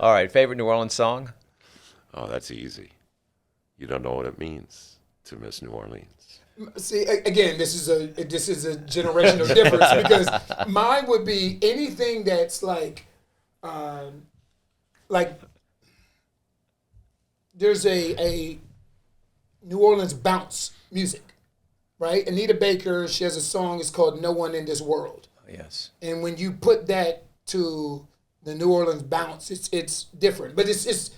All right, favorite New Orleans song? Oh, that's easy. You don't know what it means to miss New Orleans. See, again, this is a generational difference, because mine would be anything that's like there's a New Orleans bounce music, right? Anita Baker, she has a song, it's called No One in This World. Yes. And when you put that to the New Orleans bounce, it's different. But it's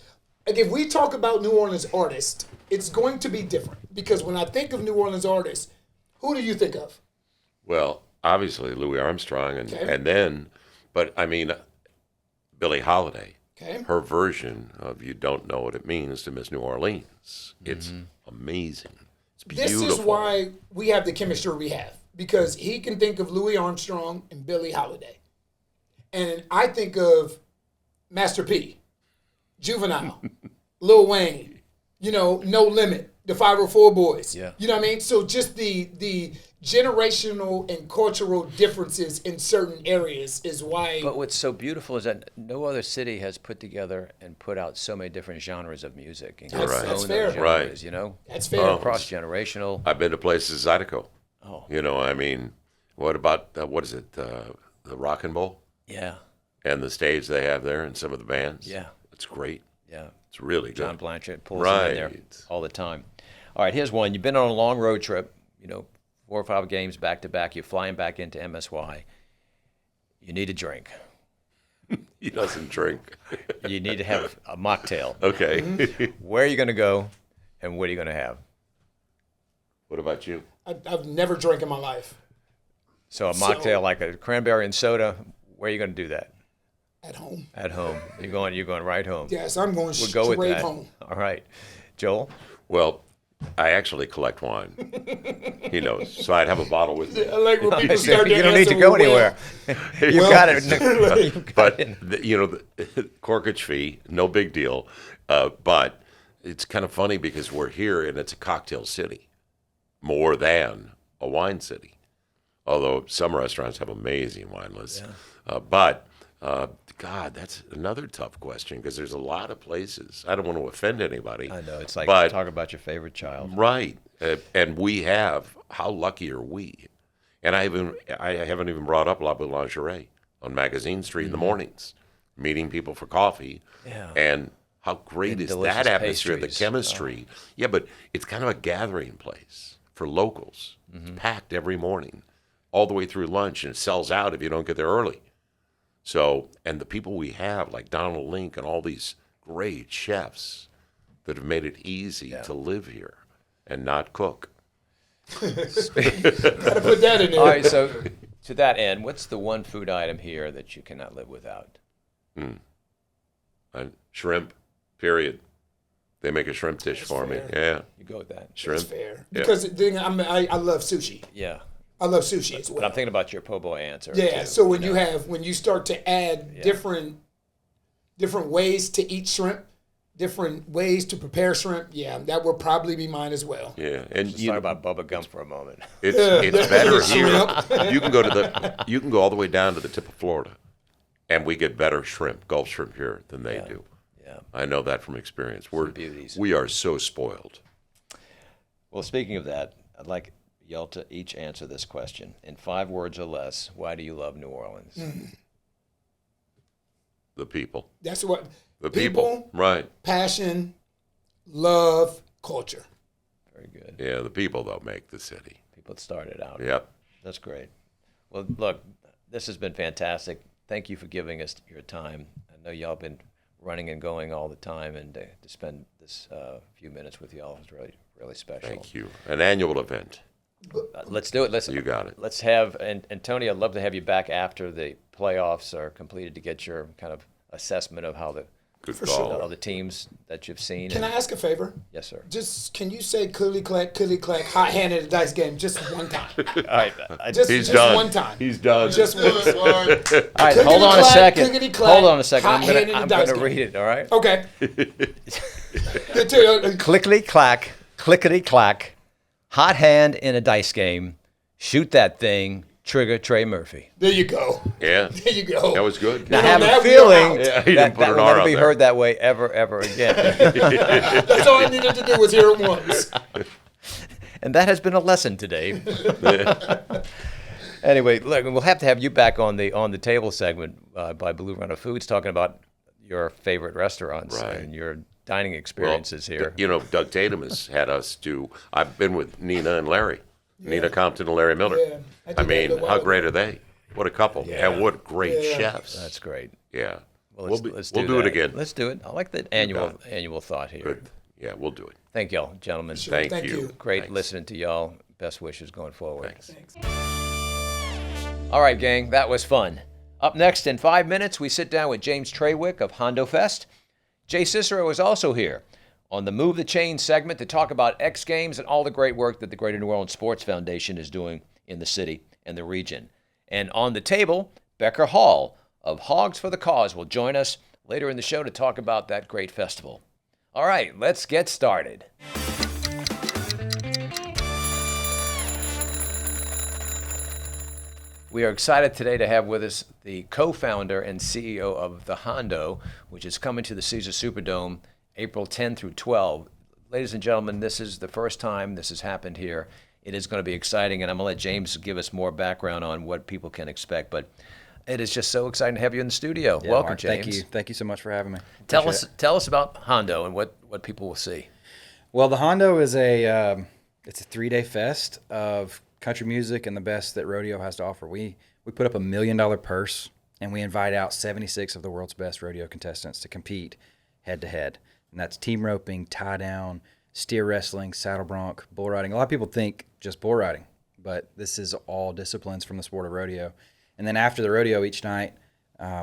like, if we talk about New Orleans artists, it's going to be different, because when I think of New Orleans artists, who do you think of? Well, obviously Louis Armstrong, and then, but I mean, Billie Holiday. Okay. Her version of "You Don't Know What It Means to Miss New Orleans." It's amazing. It's beautiful. This is why we have the chemistry we have, because he can think of Louis Armstrong and Billie Holiday, and I think of Master P, Juvenile, Lil Wayne, No Limit, the 504 Boys. Yeah. You know what I mean? So just the generational and cultural differences in certain areas is why. But what's so beautiful is that no other city has put together and put out so many different genres of music. And That's fair. Genres, That's fair. Cross-generational. I've been to places Zydeco. Oh. I mean, what about, what is it, the Rock and Bowl? Yeah. And the stage they have there and some of the bands? Yeah. It's great. Yeah. It's really good. John Blanchett pulls them in there all the time. All right, here's one. You've been on a long road trip, 4 or 5 games back to back. You're flying back into MSY. You need a drink. He doesn't drink. You need to have a mocktail. Okay. Where are you going to go, and what are you going to have? What about you? I've never drank in my life. So a mocktail, like a cranberry and soda, where are you going to do that? At home. At home. You're going right home. Yes, I'm going We'll go with straight that. home. All right. Joel? Well, I actually collect wine. He knows. So I'd have a bottle with me. I like when people start You don't need to go anywhere. You got it. But, the corkage fee, no big deal. But it's kind of funny because we're here and it's a cocktail city more than a wine city. Although some restaurants have amazing wine lists. Yeah. God, that's another tough question because there's a lot of places. I don't want to offend anybody. I know. It's like talk about your favorite child. Right. And we have, how lucky are we? And I haven't even brought up La Boulangerie on Magazine Street in the mornings, meeting people for coffee. Yeah. And How great And is delicious that atmosphere, pastries. the chemistry? Yeah, but it's kind of a gathering place for locals. It's packed every morning, all the way through lunch, and it sells out if you don't get there early. So, and the people we have, like Donald Link and all these great chefs that have made it easy to live here and not cook. Gotta put that in there. All right, so to that end, what's the one food item here that you cannot live without? Shrimp, period. They make a shrimp dish for me. Yeah, You go with that. shrimp. That's fair. Yeah. Because I love sushi. Yeah. I love sushi as well. But I'm thinking about your po' boy answer. Yeah. too, So when know. when you start to add different ways to eat shrimp, different ways to prepare shrimp, that will probably be mine as well. Yeah, and Let's you talk know, about Bubba Gump for a moment. it's better here. You can go all the way down to the tip of Florida, and we get better shrimp, Gulf shrimp here than they do. Yeah. I know that from experience. beauties. We are so spoiled. Well, speaking of that, I'd like y'all to each answer this question in 5 words or less. Why do you love New Orleans? The people. That's what The people. Right. passion, love, culture. Very good. Yeah, the people, though, make the city. People that started out. Yep. That's great. Well, look, this has been fantastic. Thank you for giving us your time. I know y'all been running and going all the time, and to spend this few minutes with y'all is really, really special. Thank you. An annual event. Let's do it. Listen, You got it. Let's have, and Tony, I'd love to have you back after the playoffs are completed to get your kind of assessment of how Good For call. sure. of the teams that you've seen. Can I ask a favor? Yes, sir. Just can you say clickety clack, hot hand in a dice game just one time? All right. Just, He's just done. one time. He's done. Just once. All right, hold on a Clickety-clack, second. clickety-clack, Hold on a second. hot I'm hand in gonna the dice game. read it. All right. Okay. Clickety clack, hot hand in a dice game. Shoot that thing. Trigger Trey Murphy. There you go. Yeah. There you go. That was good. Now, I on have a that, we're feeling out. Yeah, he that didn't put an will R never on be there. heard that way ever again. That's all I needed to do was hear it once. And that has been a lesson today. Anyway, look, we'll have to have you back on the table segment by Blue Runner Foods, talking about your favorite restaurants Right. and your dining experiences here. You know, Doug Tatum has had us do. I've been with Nina and Larry, Nina Compton and Larry Miller. Yeah, I did I that a mean, little how while great are they? What a couple, and what great chefs. That's great. Yeah, Well, let's we'll do it that. again. Let's do it. I like the annual thought here. Good. Yeah, we'll do it. Thank y'all, gentlemen. Sure, Thank you. Great Thanks. listening to y'all. Best wishes going forward. Thanks. All right, gang, that was fun. Up next, in 5 minutes, we sit down with James Trawick of Hondo Fest. Jay Cicero is also here on the Move the Chain segment to talk about X Games and all the great work that the Greater New Orleans Sports Foundation is doing in the city and the region. And on the table, Becker Hall of Hogs for the Cause will join us later in the show to talk about that great festival. All right, let's get started. We are excited today to have with us the co-founder and CEO of the Hondo, which is coming to the Caesars Superdome April 10 through 12. Ladies and gentlemen, this is the first time this has happened here. It is going to be exciting, and I'm going to let James give us more background on what people can expect. But it is just so exciting to have you in the studio. Yeah, Welcome, Mark, James. Thank you so much for having me. Tell Appreciate us about Hondo and what people will see. Well, the Hondo is it's a 3-day fest of country music and the best that rodeo has to offer. We put up $1 million purse, and we invite out 76 of the world's best rodeo contestants to compete head to head. And that's team roping, tie down, steer wrestling, saddle bronc, bull riding. A lot of people think just bull riding, but this is all disciplines from the sport of rodeo. And then after the rodeo each night,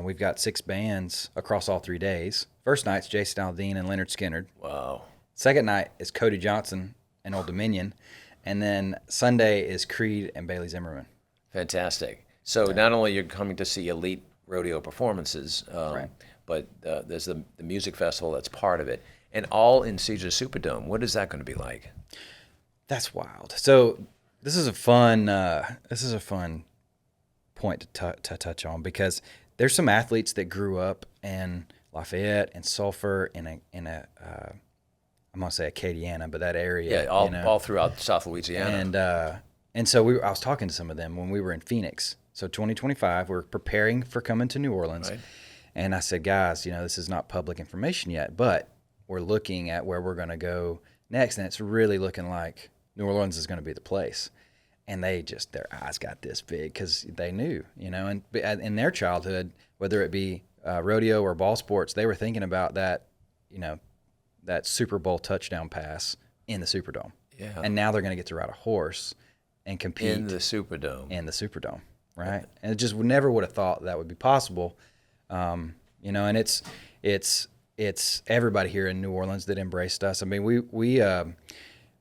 we've got 6 bands across all 3 days. First night's Jason Aldean and Leonard Skinnard. Wow. Second night is Cody Johnson and Old Dominion. And then Sunday is Creed and Bailey Zimmerman. Fantastic. So not only you're coming to see elite rodeo performances, Right. but there's the music festival that's part of it, and all in Caesars Superdome. What is that going to be like? That's wild. So this is a fun point to touch on, because there's some athletes that grew up in Lafayette and Sulphur in a I'm gonna say Acadiana, but that area. Yeah, all throughout South Louisiana. And so I was talking to some of them when we were in Phoenix. So 2025, we're preparing for coming to New Orleans. Right. And I said, guys, this is not public information yet, but we're looking at where we're going to go next, and it's really looking like New Orleans is going to be the place. And their eyes got this big because they knew, and in their childhood, whether it be rodeo or ball sports, they were thinking about that, that Super Bowl touchdown pass in the Superdome. Yeah. And now they're going to get to ride a horse and compete in the Superdome. Right? Yeah. And it just never would have thought that would be possible. And it's everybody here in New Orleans that embraced us. I mean,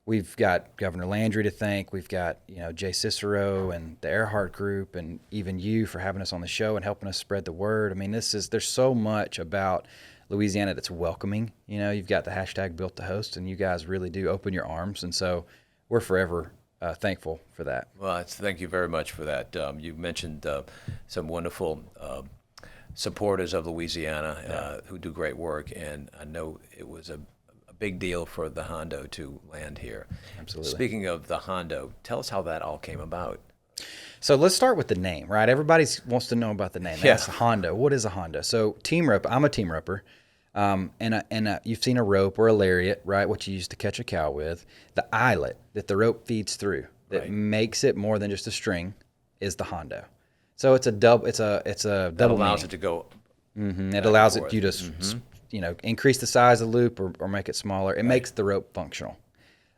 we've got Governor Landry to thank. We've got, Jay Cicero and the Earhart Group, and even you for having us on the show and helping us spread the word. I mean, there's so much about Louisiana that's welcoming. You've got the hashtag Built to Host, and you guys really do open your arms. And so we're forever thankful for that. Well, thank you very much for that. You mentioned some wonderful supporters of Louisiana who do great work, and I know it was a big deal for the Hondo to land here. Absolutely. Speaking of the Hondo, tell us how that all came about. So let's start with the name, right? Everybody wants to know about the name. Yeah. That's Hondo. What is a Hondo? So team rope. I'm a team roper, and you've seen a rope or a lariat, right? What you use to catch a cow with. The eyelet that the rope feeds through that makes it more than just a string is the Hondo. So it's a double. It's a That double. allows meaning. it to go. Mm-hmm. It allows it you to increase the size of the loop or make it smaller. It makes the rope functional,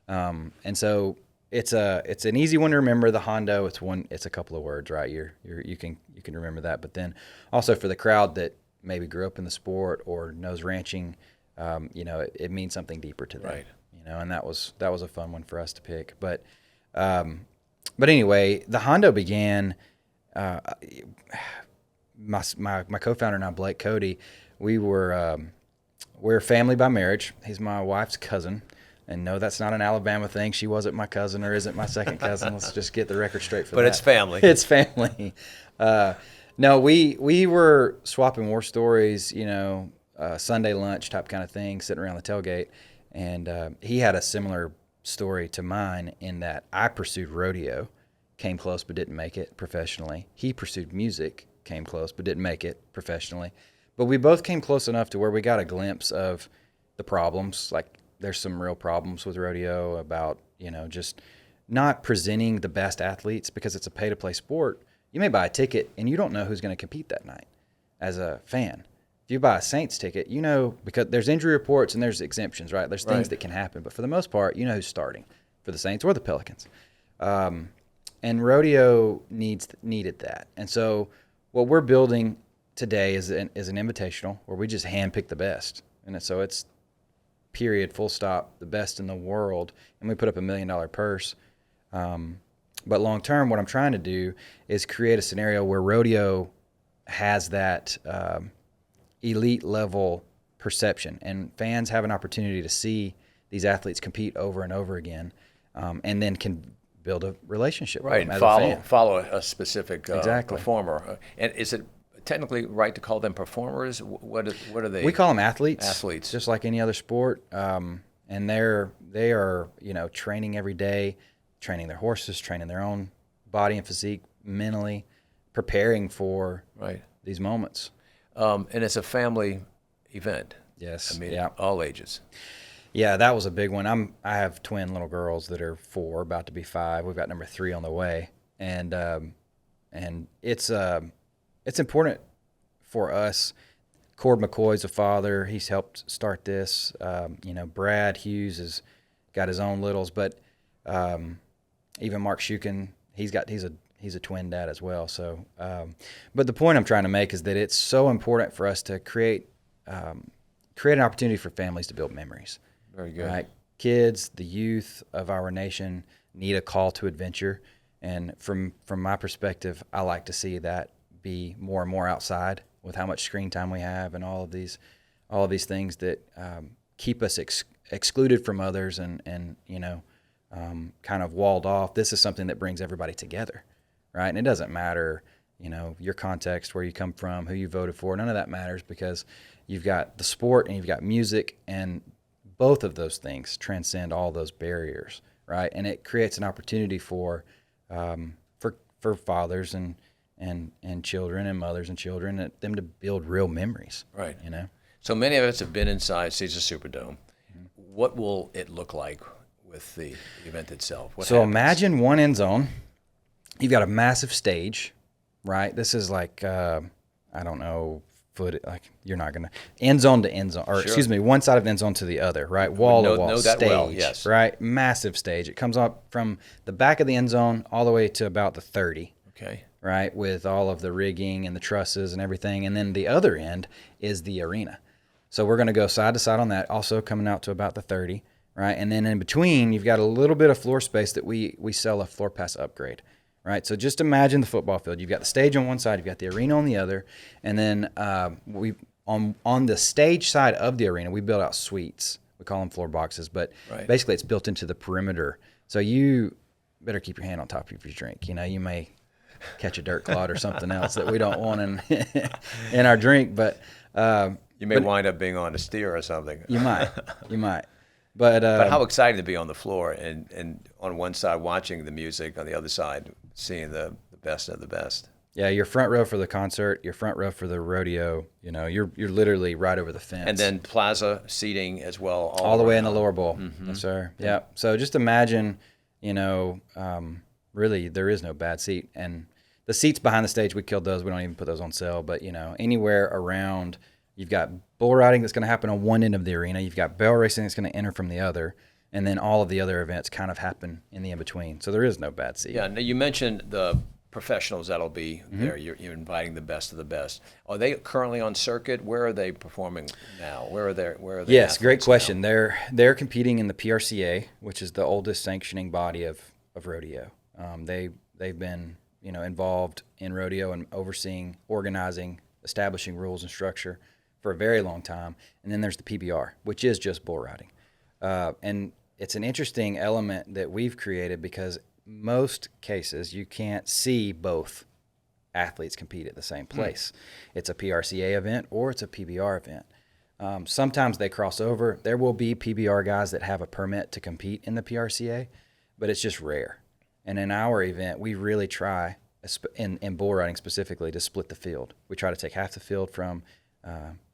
and so it's an easy one to remember. The Hondo, it's a couple of words, right? You can remember that. But then also for the crowd that maybe grew up in the sport or knows ranching, it means something deeper to them. Right. And that was a fun one for us to pick. But anyway, the Hondo began. My co-founder and I, Blake Cody, we're family by marriage. He's my wife's cousin. And no, that's not an Alabama thing. She wasn't my cousin or isn't my second cousin. Let's just get the record straight for that. But it's family. It's family. No, we were swapping war stories, Sunday lunch type kind of thing, sitting around the tailgate. And he had a similar story to mine in that I pursued rodeo, came close but didn't make it professionally. He pursued music, came close but didn't make it professionally. But we both came close enough to where we got a glimpse of the problems. Like there's some real problems with rodeo about, just not presenting the best athletes because it's a pay-to-play sport. You may buy a ticket and you don't know who's going to compete that night as a fan. If you buy a Saints ticket, because there's injury reports and there's exemptions, right? There's things that can happen. But for the most part, who's starting for the Saints or the Pelicans. And rodeo needed that. And so what we're building today is an invitational where we just handpick the best. And so it's period, full stop, the best in the world. And we put up $1 million purse. But long term, what I'm trying to do is create a scenario where rodeo has that elite level perception, and fans have an opportunity to see these athletes compete over and over again, and then can build a relationship with them as a fan. Follow a specific Exactly. performer. And is it technically right to call them performers? What are they? We call them athletes. Athletes, just like any other sport. And they are training every day, training their horses, training their own body and physique, mentally preparing for these moments. And it's a family event. Yes. I mean, all ages. Yeah, that was a big one. I have twin little girls that are 4, about to be 5. We've got number 3 on the way, and it's important for us. Cord McCoy's a father. He's helped start this. Brad Hughes has got his own littles, but even Mark Shukin, he's a twin dad as well. So, but the point I'm trying to make is that it's so important for us to create an opportunity for families to build memories. Very good. Right? Kids, the youth of our nation need a call to adventure, and from my perspective, I like to see that be more and more outside with how much screen time we have and all of these things that keep us excluded from others and kind of walled off. This is something that brings everybody together, right? And it doesn't matter, your context, where you come from, who you voted for. None of that matters, because you've got the sport and you've got music, and both of those things transcend all those barriers, right? And it creates an opportunity for fathers and and children and mothers and children, and them to build real memories. Right. You know. So many of us have been inside Caesars Superdome. What will it look like with the event itself? What So happens? imagine one end zone. You've got a massive stage, right? This is like I don't know, like you're not gonna end zone to end zone, or excuse me, one side of the end zone to the other, right? Wall to wall know stage, that well, yes. right? Massive stage. It comes up from the back of the end zone all the way to about the 30. Okay. Right, with all of the rigging and the trusses and everything, and then the other end is the arena. So we're going to go side to side on that, also coming out to about the 30, right? And then in between, you've got a little bit of floor space that we sell a floor pass upgrade, right? So just imagine the football field. You've got the stage on one side, you've got the arena on the other, and then we on the stage side of the arena, we build out suites. We call them floor boxes, but basically it's built into the perimeter. So you better keep your hand on top of your drink. You know, you may catch a dirt clod or something else that we don't want in our drink, but you may wind up being on a steer or something. You might. But how exciting to be on the floor and on one side watching the music, on the other side seeing the best of the best. Yeah, you're front row for the concert, you're front row for the rodeo. You know, you're literally right over the fence. And then plaza seating as well. All the way in the lower bowl. Yes, sir. Yeah. So just imagine, you know, really there is no bad seat. And the seats behind the stage, we killed those. We don't even put those on sale. But, you know, anywhere around, you've got bull riding that's going to happen on one end of the arena. You've got barrel racing that's going to enter from the other. And then all of the other events kind of happen in the in-between. So there is no bad seat. Yeah, now you mentioned the professionals that'll be there. You're inviting the best of the best. Are they currently on circuit? Where are they performing now? Where are they? Yes, great question. Now? They're competing in the PRCA, which is the oldest sanctioning body of rodeo. They've been, you know, involved in rodeo and overseeing, organizing, establishing rules and structure for a very long time. And then there's the PBR, which is just bull riding. And it's an interesting element that we've created because most cases you can't see both athletes compete at the same place. It's a PRCA event or it's a PBR event. Sometimes they cross over. There will be PBR guys that have a permit to compete in the PRCA, but it's just rare. And in our event, we really try, in bull riding specifically, to split the field. We try to take half the field from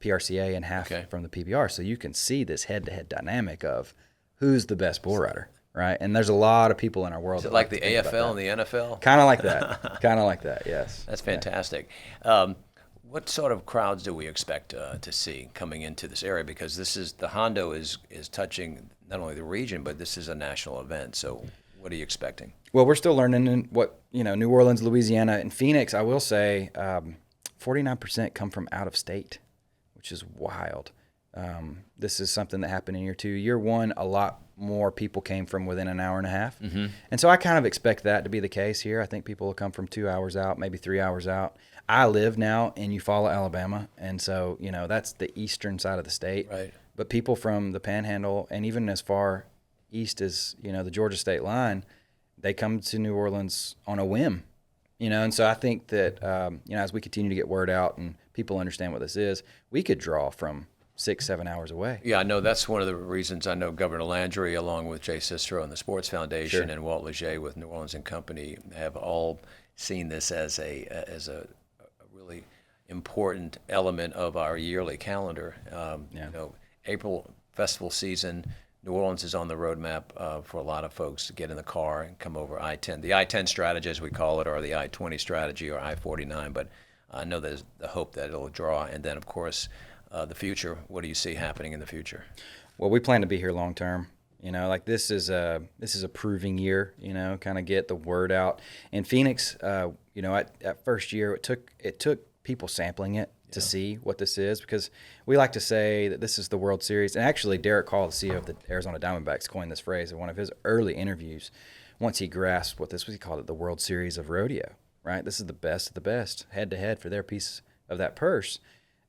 PRCA and half from the PBR, so you can see this head-to-head dynamic of who's the best bull rider, right? And there's a lot of people in our world. Is it like the AFL and the NFL? Kind of like that. Kind of like that. Yes. That's fantastic. What sort of crowds do we expect to see coming into this area? Because the Hondo is touching not only the region, but this is a national event. So what are you expecting? Well, we're still learning in New Orleans, Louisiana, and Phoenix. I will say 49% come from out of state, which is wild. This is something that happened in year 2. Year 1, a lot more people came from within an hour and a half. And so I kind of expect that to be the case here. I think people will come from 2 hours out, maybe 3 hours out. I live now in Eufaula, Alabama, and so, you know, that's the eastern side of the state. Right. But people from the Panhandle and even as far east as, you know, the Georgia state line, they come to New Orleans on a whim, you know. And so I think that, as we continue to get word out and people understand what this is, we could draw from 6-7 hours away. Yeah, I know that's one of the reasons I know Governor Landry, along with Jay Cicero and the Sports Foundation, and Walt Leger with New Orleans and Company, have all seen this as a really important element of our yearly calendar. You know, April festival season, New Orleans is on the roadmap for a lot of folks to get in the car and come over I-10. The I-10 strategy, as we call it, or the I-20 strategy, or I-49. But I know there's the hope that it'll draw. And then, of course, the future. What do you see happening in the future? Well, we plan to be here long term. You know, like this is a proving year. You know, kind of get the word out. In Phoenix, you know, at first year, it took people sampling it to see what this is, because we like to say that this is the World Series. And actually, Derek Hall, the CEO of the Arizona Diamondbacks, coined this phrase in one of his early interviews. Once he grasped what this was, he called it the World Series of rodeo. Right? This is the best of the best, head to head for their piece of that purse.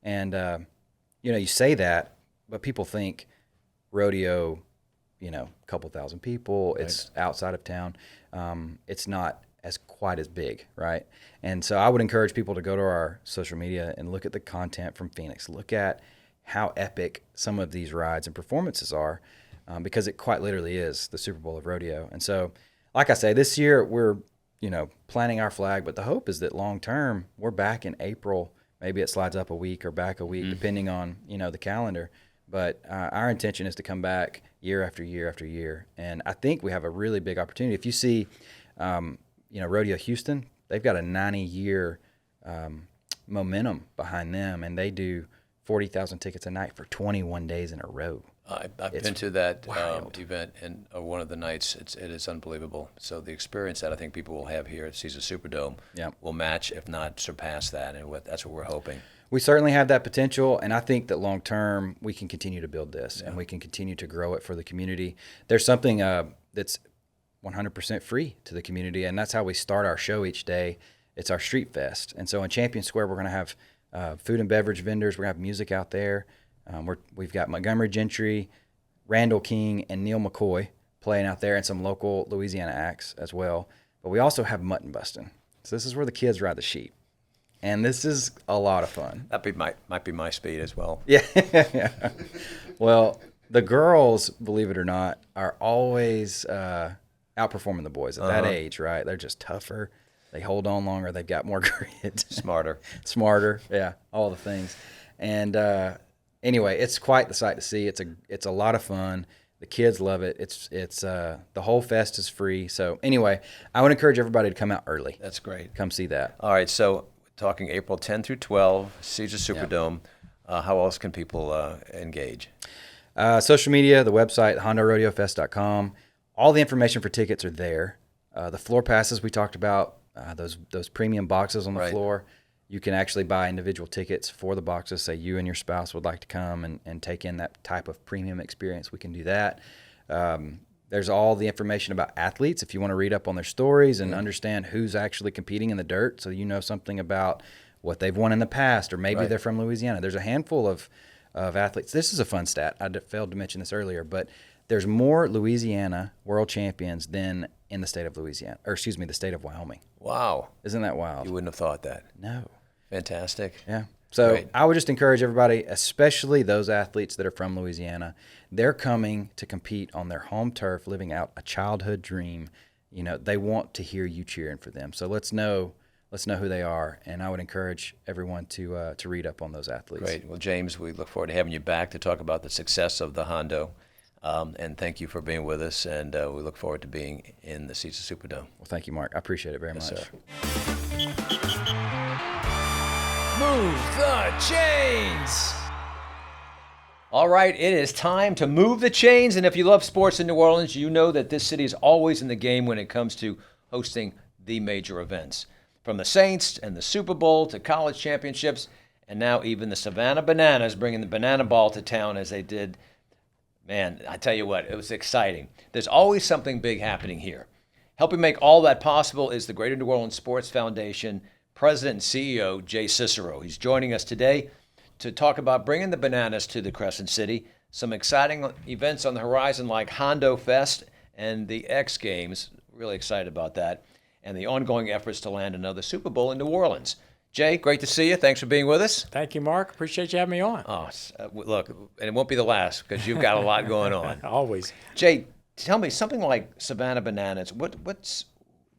And you know, you say that, but people think rodeo, you know, a couple thousand people. Right. It's outside of town. It's not quite as big, right? And so I would encourage people to go to our social media and look at the content from Phoenix. Look at how epic some of these rides and performances are, because it quite literally is the Super Bowl of rodeo. And so, like I say, this year we're planting our flag. But the hope is that long term, we're back in April. Maybe it slides up a week or back a week, depending on, the calendar. But our intention is to come back year after year after year. And I think we have a really big opportunity. If you see, Rodeo Houston, they've got a 90-year momentum behind them, and they do 40,000 tickets a night for 21 days in a row. I've been to that event, and one of the nights, it is unbelievable. So the experience that I think people will have here at Caesars Superdome will match, if not surpass that, and that's what we're hoping. We certainly have that potential, and I think that long term we can continue to build this, and we can continue to grow it for the community. There's something that's 100% free to the community, and that's how we start our show each day. It's our Street Fest, and so in Champion Square we're going to have food and beverage vendors. We're going to have music out there. We've got Montgomery Gentry, Randall King, and Neil McCoy playing out there, and some local Louisiana acts as well. But we also have mutton busting. So this is where the kids ride the sheep. And this is a lot of fun. That might be my speed as well. Yeah. Well, the girls, believe it or not, are always outperforming the boys at that age, right? They're just tougher. They hold on longer. They've got more grit. Smarter. Yeah, all the things. And anyway, it's quite the sight to see. It's a lot of fun. The kids love it. It's the whole fest is free. So anyway, I would encourage everybody to come out early. That's great. Come see that. All right, so talking April 10 through 12, Caesars Superdome. How else can people engage? Social media, the website, HondoRodeoFest.com. All the information for tickets are there. The floor passes we talked about, those premium boxes on the floor. You can actually buy individual tickets for the boxes. Say you and your spouse would like to come and take in that type of premium experience. We can do that. There's all the information about athletes if you want to read up on their stories and understand who's actually competing in the dirt, so you know something about what they've won in the past, or maybe they're from Louisiana. There's a handful of athletes. This is a fun stat. I failed to mention this earlier, but there's more Louisiana world champions than in the state of Louisiana, or excuse me, the state of Wyoming. Wow. Isn't that wild? You wouldn't have thought that. No. Fantastic. Yeah. So I would just encourage everybody, especially those athletes that are from Louisiana, they're coming to compete on their home turf, living out a childhood dream. They want to hear you cheering for them. So let's know who they are, and I would encourage everyone to read up on those athletes. Great. Well, James, we look forward to having you back to talk about the success of the Hondo. And thank you for being with us, and we look forward to being in the Caesars Superdome. Well, thank you, Mark. I appreciate it very much. Sir. Move the chains. All right, it is time to move the chains. And if you love sports in New Orleans, you know that this city is always in the game when it comes to hosting the major events. From the Saints and the Super Bowl to college championships, and now even the Savannah Bananas bringing the banana ball to town as they did. Man, I tell you what, it was exciting. There's always something big happening here. Helping make all that possible is the Greater New Orleans Sports Foundation President and CEO, Jay Cicero. He's joining us today to talk about bringing the bananas to the Crescent City, some exciting events on the horizon like Hondo Fest and the X Games. Really excited about that. And the ongoing efforts to land another Super Bowl in New Orleans. Jay, great to see you. Thanks for being with us. Thank you, Mark. Appreciate you having me on. Oh, look, and it won't be the last because you've got a lot going on. Always. Jay, tell me, something like Savannah Bananas,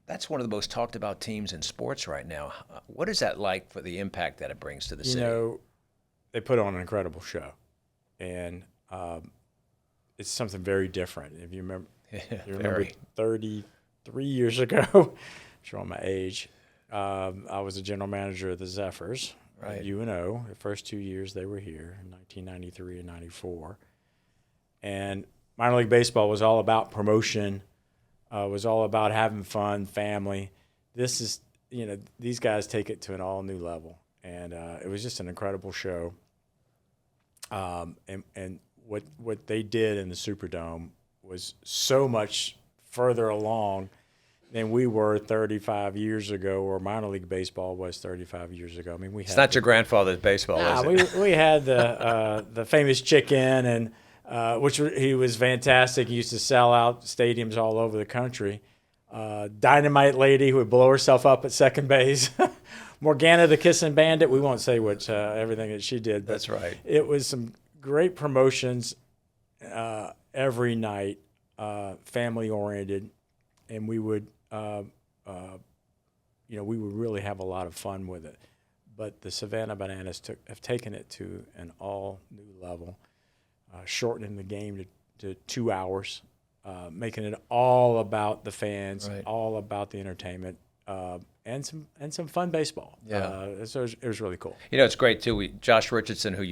that's one of the most talked about teams in sports right now. What is that like for the impact that it brings to the city? They put on an incredible show, and it's something very different. If you remember 33 years ago, showing my age, I was a general manager of the Zephyrs, at UNO. The first 2 years they were here in 1993 and 94. And minor league baseball was all about promotion, was all about having fun, family. This is, these guys take it to an all new level. And it was just an incredible show. And what they did in the Superdome was so much further along than we were 35 years ago, or minor league baseball was 35 years ago. I mean, it's not your grandfather's baseball, is it? We had the famous chicken, and he was fantastic. He used to sell out stadiums all over the country. Dynamite Lady who would blow herself up at second base. Morgana the Kissing Bandit. We won't say everything that she did. But that's right. It was some great promotions every night, family oriented, and we would we would really have a lot of fun with it. But the Savannah Bananas have taken it to an all new level, shortening the game to 2 hours, making it all about the fans, all about the entertainment, and some fun baseball. Yeah. So it was really cool. It's great too. Josh Richardson, who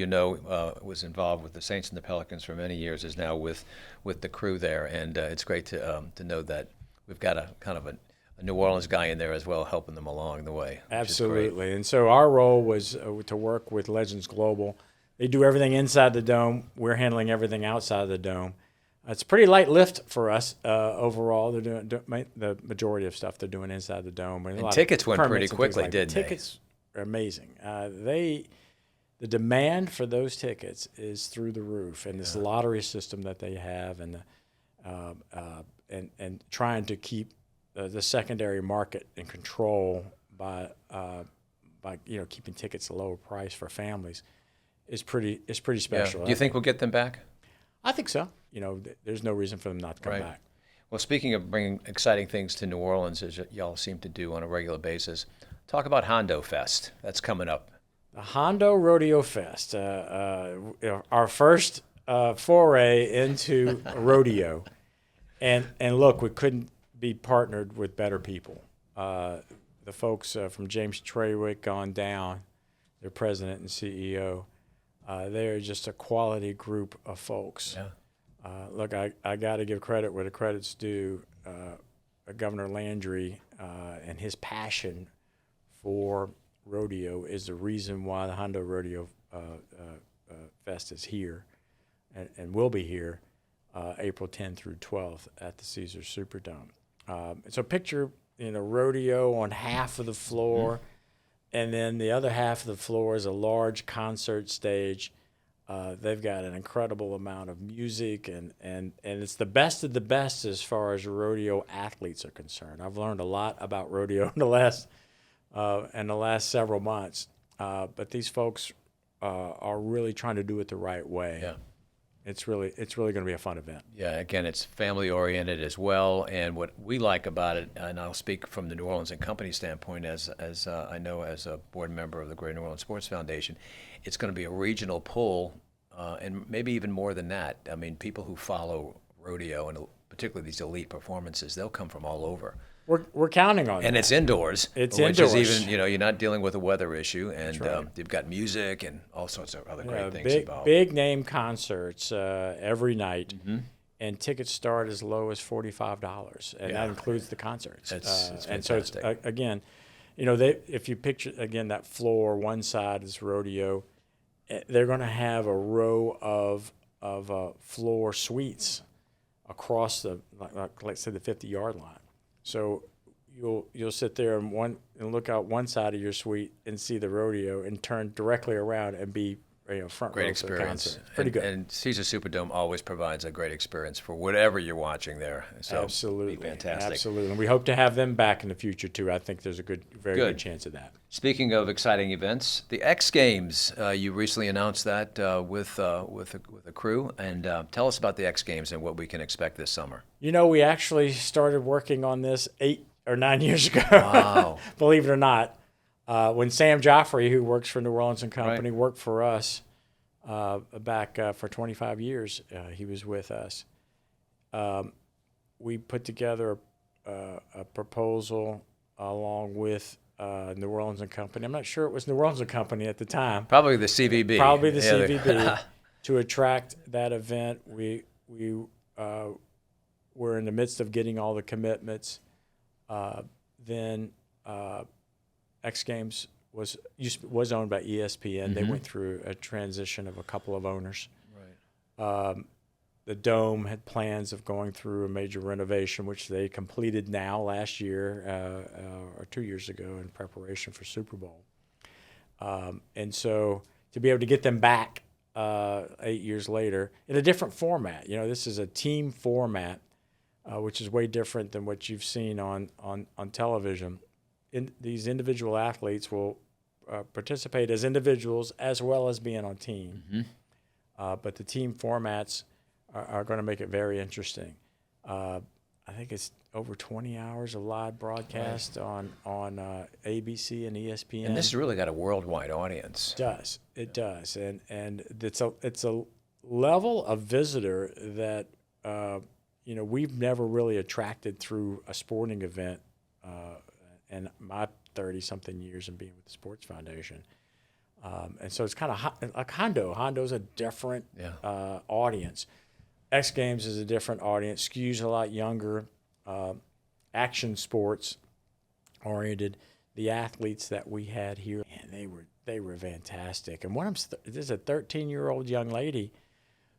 was involved with the Saints and the Pelicans for many years, is now with the crew there, and it's great to know that we've got a kind of a New Orleans guy in there as well, helping them along the way. Absolutely. And so our role was to work with Legends Global. They do everything inside the dome. We're handling everything outside of the dome. It's a pretty light lift for us overall. They're doing the majority of stuff they're doing inside the dome. And tickets went pretty quickly, didn't they? Tickets are amazing. The demand for those tickets is through the roof, and this lottery system that they have, and trying to keep the secondary market in control by keeping tickets at a lower price for families is pretty special. Do you think we'll get them back? I think so. There's no reason for them not to come back. Well, speaking of bringing exciting things to New Orleans, as y'all seem to do on a regular basis, talk about Hondo Fest. That's coming up. The Hondo Rodeo Fest, our first foray into rodeo, and look, we couldn't be partnered with better people. The folks from James Trawick on down, their president and CEO, they are just a quality group of folks. Yeah. Look, I got to give credit where the credit's due. Governor Landry and his passion for rodeo is the reason why the Hondo Rodeo Fest is here and will be here April 10th through 12th at the Caesars Superdome. So picture, rodeo on half of the floor, and then the other half of the floor is a large concert stage. They've got an incredible amount of music, and it's the best of the best as far as rodeo athletes are concerned. I've learned a lot about rodeo in the last several months, but these folks are really trying to do it the right way. Yeah. It's really going to be a fun event. Yeah, again, it's family-oriented as well, and what we like about it, and I'll speak from the New Orleans and Company standpoint as I know as a board member of the Great New Orleans Sports Foundation, it's going to be a regional pull, and maybe even more than that. I mean, people who follow rodeo, and particularly these elite performances, they'll come from all over. We're counting on it. And it's indoors. It's which indoors. Is even, you're not dealing with a weather issue, and right. You've got music and all sorts of other great things involved. Big name concerts every night, and tickets start as low as $45, and that includes the concerts. It's and so it's again, if you picture again that floor, one side is rodeo, they're going to have a row of floor suites across the let's say the 50-yard line. So you'll sit there and look out one side of your suite and see the rodeo and turn directly around and be front row for the concert. Pretty good. And Caesar Superdome always provides a great experience for whatever you're watching there. So absolutely, it'll be fantastic. Absolutely, and we hope to have them back in the future too. I think there's a very good chance of that. Speaking of exciting events, the X Games. You recently announced that with a crew, and tell us about the X Games and what we can expect this summer. We actually started working on this 8 or 9 years ago. Wow. Believe it or not. When Sam Joffrey, who works for New Orleans and Company, worked for us back for 25 years, he was with us. We put together a proposal along with New Orleans and Company. I'm not sure it was New Orleans and Company at the time. Probably the CVB. Probably the CVB to attract that event. We were in the midst of getting all the commitments. Then X Games was owned by ESPN. They went through a transition of a couple of owners. Right. The Dome had plans of going through a major renovation, which they completed now last year or 2 years ago in preparation for Super Bowl. And so to be able to get them back 8 years later in a different format, this is a team format, which is way different than what you've seen on television. These individual athletes will participate as individuals as well as being on team. But the team formats are going to make it very interesting. I think it's over 20 hours of live broadcast on ABC and ESPN. And this has really got a worldwide audience. It does, and it's a level of visitor that we've never really attracted through a sporting event. And my 30-something years in being with the Sports Foundation, and so it's kind of like Hondo. Hondo's a different audience. X Games is a different audience. Skews a lot younger. Action sports oriented. The athletes that we had here, and they were fantastic. And one of them, there's a 13-year-old young lady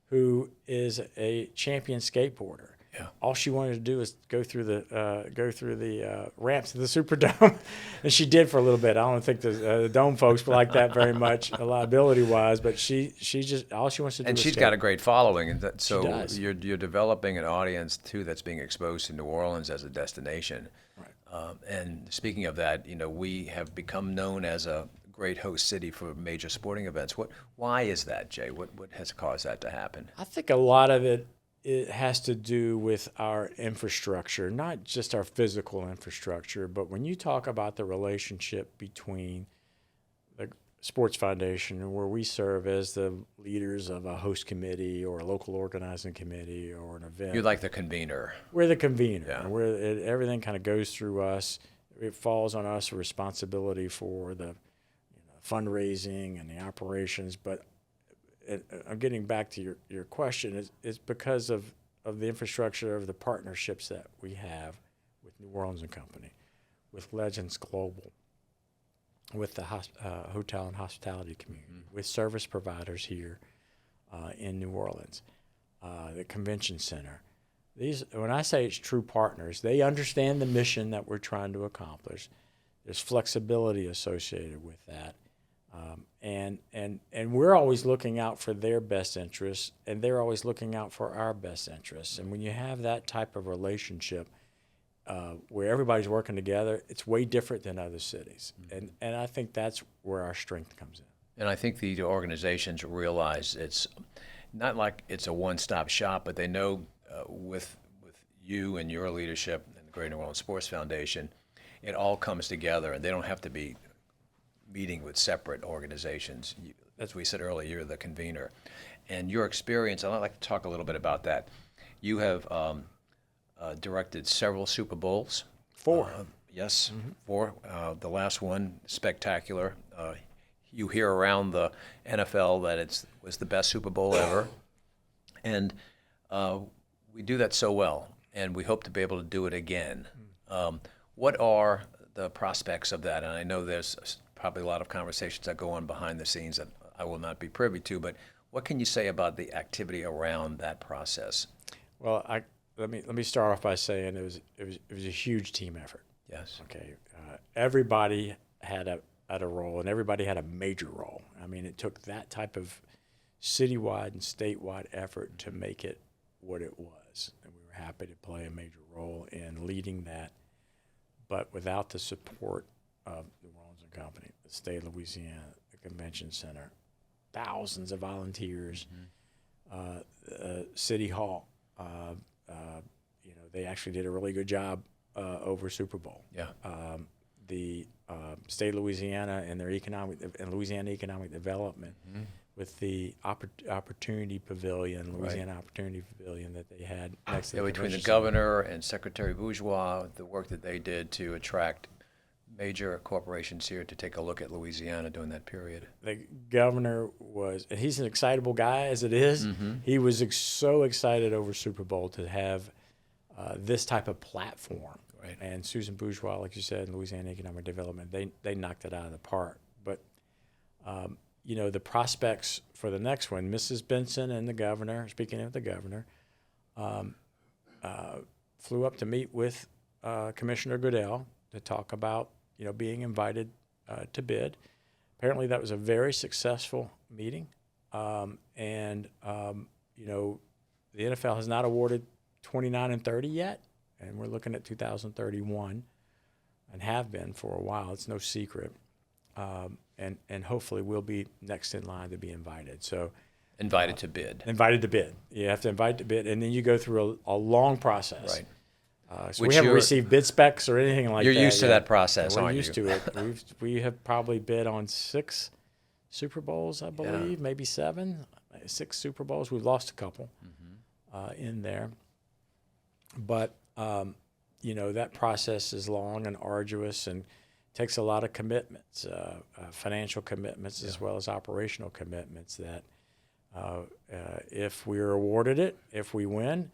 who is a champion skateboarder. Yeah. All she wanted to do was go through the ramps of the Superdome, and she did for a little bit. I don't think the Dome folks were like that very much, liability-wise. But she just all she wants to do. And is she's skate. got a great following, and so She does. you're developing an audience too that's being exposed to New Orleans as a destination. Right. And speaking of that, we have become known as a great host city for major sporting events. Why is that, Jay? What has caused that to happen? I think a lot of it has to do with our infrastructure, not just our physical infrastructure, but when you talk about the relationship between the Sports Foundation, where we serve as the leaders of a host committee or a local organizing committee or an event. You're like the convener. We're the convener. Yeah. Everything kind of goes through us. It falls on us a responsibility for the fundraising and the operations, but I'm getting back to your question. It's because of the infrastructure of the partnerships that we have with New Orleans and Company, with Legends Global, with the hotel and hospitality community, with service providers here in New Orleans, the convention center. When I say it's true partners, they understand the mission that we're trying to accomplish. There's flexibility associated with that. And we're always looking out for their best interests, and they're always looking out for our best interests. And when you have that type of relationship where everybody's working together, it's way different than other cities. And I think that's where our strength comes in. And I think the organizations realize it's not like it's a one-stop shop, but they know with you and your leadership and the Great New Orleans Sports Foundation, it all comes together, and they don't have to be meeting with separate organizations. As we said earlier, you're the convener. And your experience, I'd like to talk a little bit about that. You have directed several Super Bowls. 4. Yes, 4. The last one, spectacular. You hear around the NFL that it was the best Super Bowl ever. And we do that so well, and we hope to be able to do it again. What are the prospects of that? And I know there's probably a lot of conversations that go on behind the scenes that I will not be privy to, but what can you say about the activity around that process? Well, let me start off by saying it was a huge team effort. Yes. Okay. Everybody had a role, and everybody had a major role. I mean, it took that type of citywide and statewide effort to make it what it was, and we were happy to play a major role in leading that. But without the support of New Orleans and Company, the state of Louisiana, the convention center, thousands of volunteers, City Hall, they actually did a really good job over Super Bowl. Yeah. The state of Louisiana and their Louisiana economic development with the Opportunity Pavilion, Louisiana Opportunity Pavilion that they had next to the between the convention governor and Secretary Bourgeois, the work that they did to attract major corporations here to take a look at Louisiana during that period. The governor and he's an excitable guy as it is. He was so excited over Super Bowl to have this type of platform. Right. And Susan Bourgeois, like you said, in Louisiana Economic Development, they knocked it out of the park. But, the prospects for the next one, Mrs. Benson and the governor, speaking of the governor, flew up to meet with Commissioner Goodell to talk about, being invited to bid. Apparently that was a very successful meeting. The NFL has not awarded 29 and 30 yet, and we're looking at 2031 and have been for a while. It's no secret. And hopefully we'll be next in line to be invited. So invited to bid. Invited to bid. You have to invite to bid, and then you go through a long process. Right. So we haven't received bid specs or anything like that. You're used to that process, We're aren't you? used to it. We have probably bid on 6 Super Bowls, I believe, maybe 7, 6 Super Bowls. We've lost a couple in there. But, that process is long and arduous and takes a lot of commitments, financial commitments as well as operational commitments that if we're awarded it, if we win,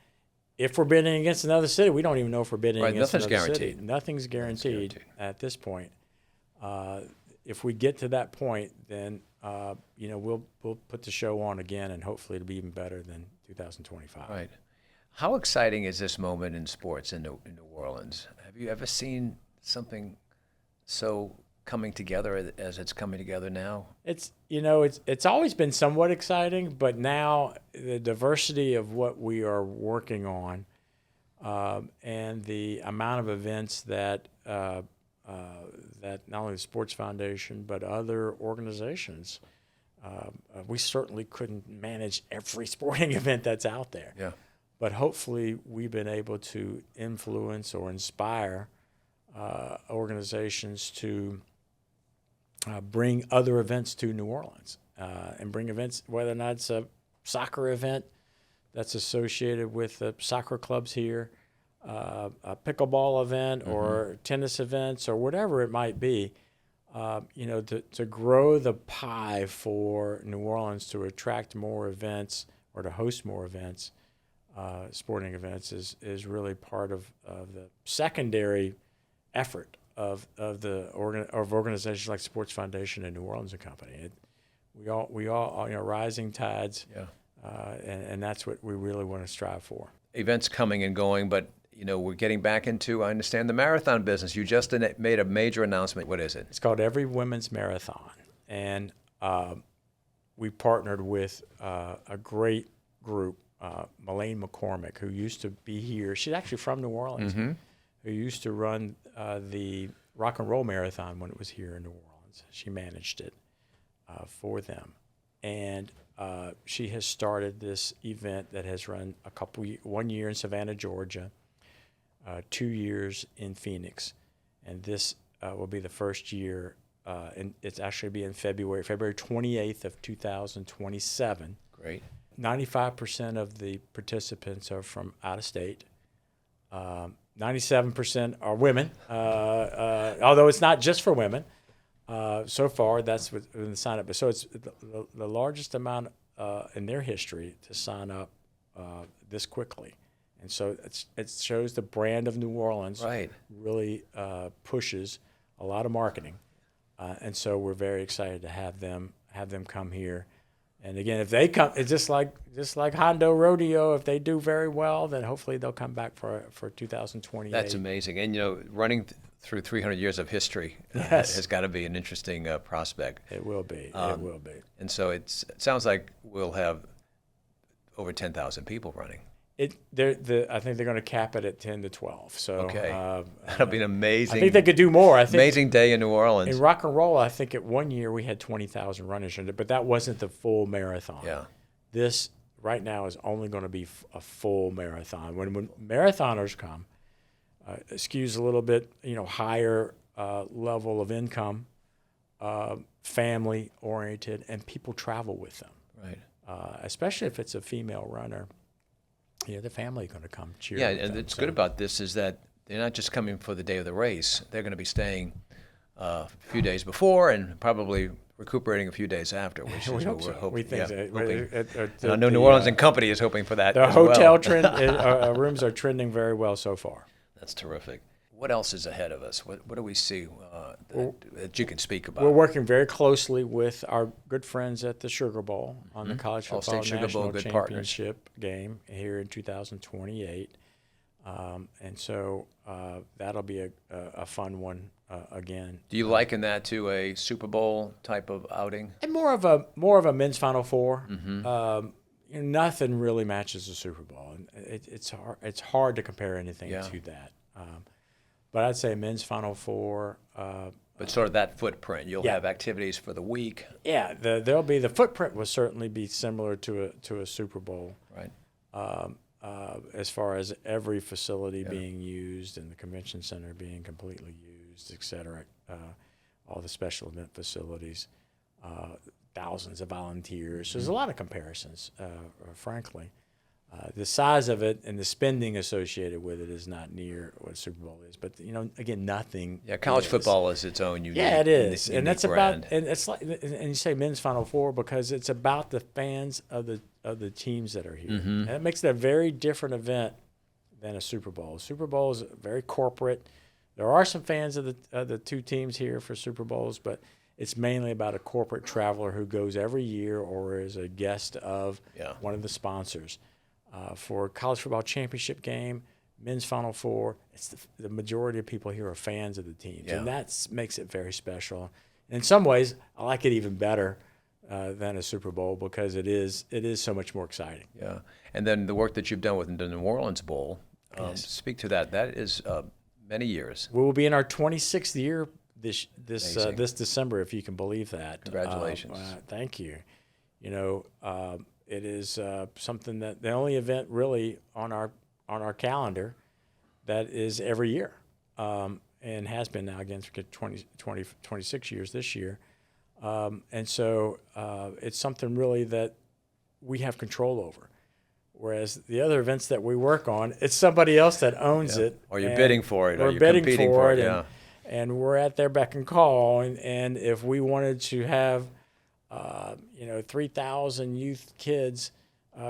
if we're bidding against another city, we don't even know if we're bidding against another city. Nothing's guaranteed at this point. If we get to that point, then we'll put the show on again, and hopefully it'll be even better than 2025. Right. How exciting is this moment in sports in New Orleans? Have you ever seen something so coming together as it's coming together now? It's always been somewhat exciting, but now the diversity of what we are working on and the amount of events that that not only the Sports Foundation but other organizations, we certainly couldn't manage every sporting event that's out there. Yeah. But hopefully we've been able to influence or inspire organizations to bring other events to New Orleans and bring events, whether or not it's a soccer event that's associated with the soccer clubs here, a pickleball event or tennis events or whatever it might be, to grow the pie for New Orleans to attract more events or to host more events, sporting events is really part of the secondary effort of organizations like Sports Foundation and New Orleans and Company. We all rising tides, and that's what we really want to strive for. Events coming and going, but we're getting back into, I understand, the marathon business. You just made a major announcement. What is it? It's called Every Women's Marathon, and we partnered with a great group, Melaine McCormick, who used to be here. She's actually from New Orleans. Who used to run the Rock and Roll Marathon when it was here in New Orleans. She managed it for them. And she has started this event that has run 1 year in Savannah, Georgia, 2 years in Phoenix. And this will be the first year, and it's actually be in February 28th of 2027. Great. 95% of the participants are from out of state. 97% are women, although it's not just for women. So far, that's within the sign up. So it's the largest amount in their history to sign up this quickly. And so it shows the brand of New Orleans really pushes a lot of marketing. And so we're very excited to have them come here. And again, if they come, it's just like Hondo Rodeo. If they do very well, then hopefully they'll come back for 2028. That's amazing. And running through 300 years of history has got to be an interesting prospect. It will be. It will be. And so it sounds like we'll have over 10,000 people running. I think they're going to cap it at 10 to 12. So that'll be an amazing. I think they could do more. Amazing day in New Orleans. In Rock and Roll, I think at 1 year we had 20,000 runners in it, but that wasn't the full marathon. Yeah. This right now is only going to be a full marathon. When marathoners come, skews a little bit, higher level of income, family oriented, and people travel with them. Right. Especially if it's a female runner. The family going to come cheer. Yeah, and what's good about this is that they're not just coming for the day of the race. They're going to be staying a few days before and probably recuperating a few days after, which is what we're hoping. We think I know New Orleans and Company is hoping for that. The hotel rooms are trending very well so far. That's terrific. What else is ahead of us? What do we see that you can speak about? We're working very closely with our good friends at the Sugar Bowl on the College Football National Championship game here in 2028. And so that'll be a fun one again. Do you liken that to a Super Bowl type of outing? And more of a men's Final Four. Nothing really matches the Super Bowl. It's hard to compare anything to that. But I'd say men's Final Four. But sort of that footprint. You'll have activities for the week. Yeah, the footprint will certainly be similar to a Super Bowl. Right. as far as every facility being used and the convention center being completely used, et cetera, all the special event facilities, thousands of volunteers. There's a lot of comparisons, frankly. The size of it and the spending associated with it is not near what Super Bowl is. But, again, nothing. Yeah, college football is its own unique. Yeah, it is. And that's brand. and it's like, and you say men's Final Four because it's about the fans of the teams that are here. And it makes it a very different event than a Super Bowl. Super Bowl is very corporate. There are some fans of the two teams here for Super Bowls, but it's mainly about a corporate traveler who goes every year or is a guest of one of the sponsors. For college football championship game, men's Final Four, it's the majority of people here are fans of the teams, and that makes it very special. In some ways, I like it even better than a Super Bowl because it is so much more exciting. Yeah, and then the work that you've done with the New Orleans Bowl, speak to that. That is many years. We will be in our 26th year this December, if you can believe that. Congratulations! Thank you. It is something that the only event really on our calendar that is every year, and has been now again for 26 years this year. And so it's something really that we have control over. Whereas the other events that we work on, it's somebody else that owns it. Or you're bidding for it. Or you're bidding competing for it. And and we're at their beck and call. And if we wanted to have 3,000 youth kids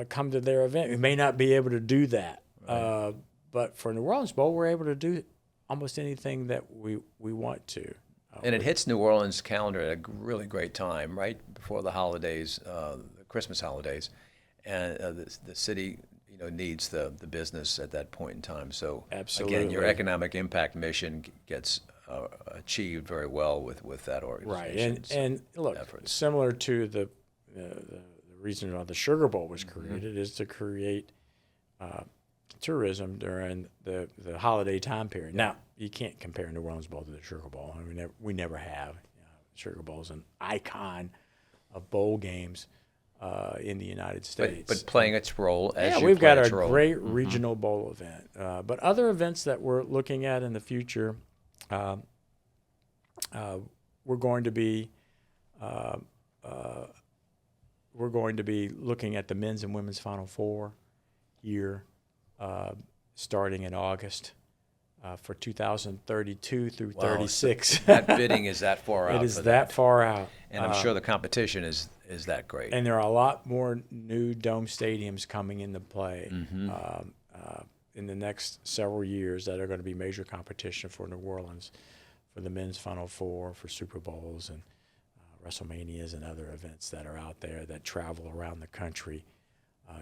come to their event, we may not be able to do that. Right. But for New Orleans Bowl, we're able to do almost anything that we want to. And it hits New Orleans' calendar at a really great time, right before the holidays, the Christmas holidays, and the city, needs the business at that point in time. So absolutely, again, your economic impact mission gets achieved very well with that organization. Right, and look, efforts. Similar to the reason why the Sugar Bowl was created is to create tourism during the holiday time period. Now, you can't compare New Orleans Bowl to the Sugar Bowl. I mean, we never have. Sugar Bowl is an icon of bowl games in the United States. But playing its role as we've got a great regional bowl event. But other events that we're looking at in the future, we're going to be looking at the men's and women's Final Four here, starting in August for 2032 through 36. So that bidding is that far out. It is that far out, and I'm sure the competition is that great. And there are a lot more new dome stadiums coming into play in the next several years that are going to be major competition for New Orleans, for the men's Final Four, for Super Bowls and WrestleManias and other events that are out there that travel around the country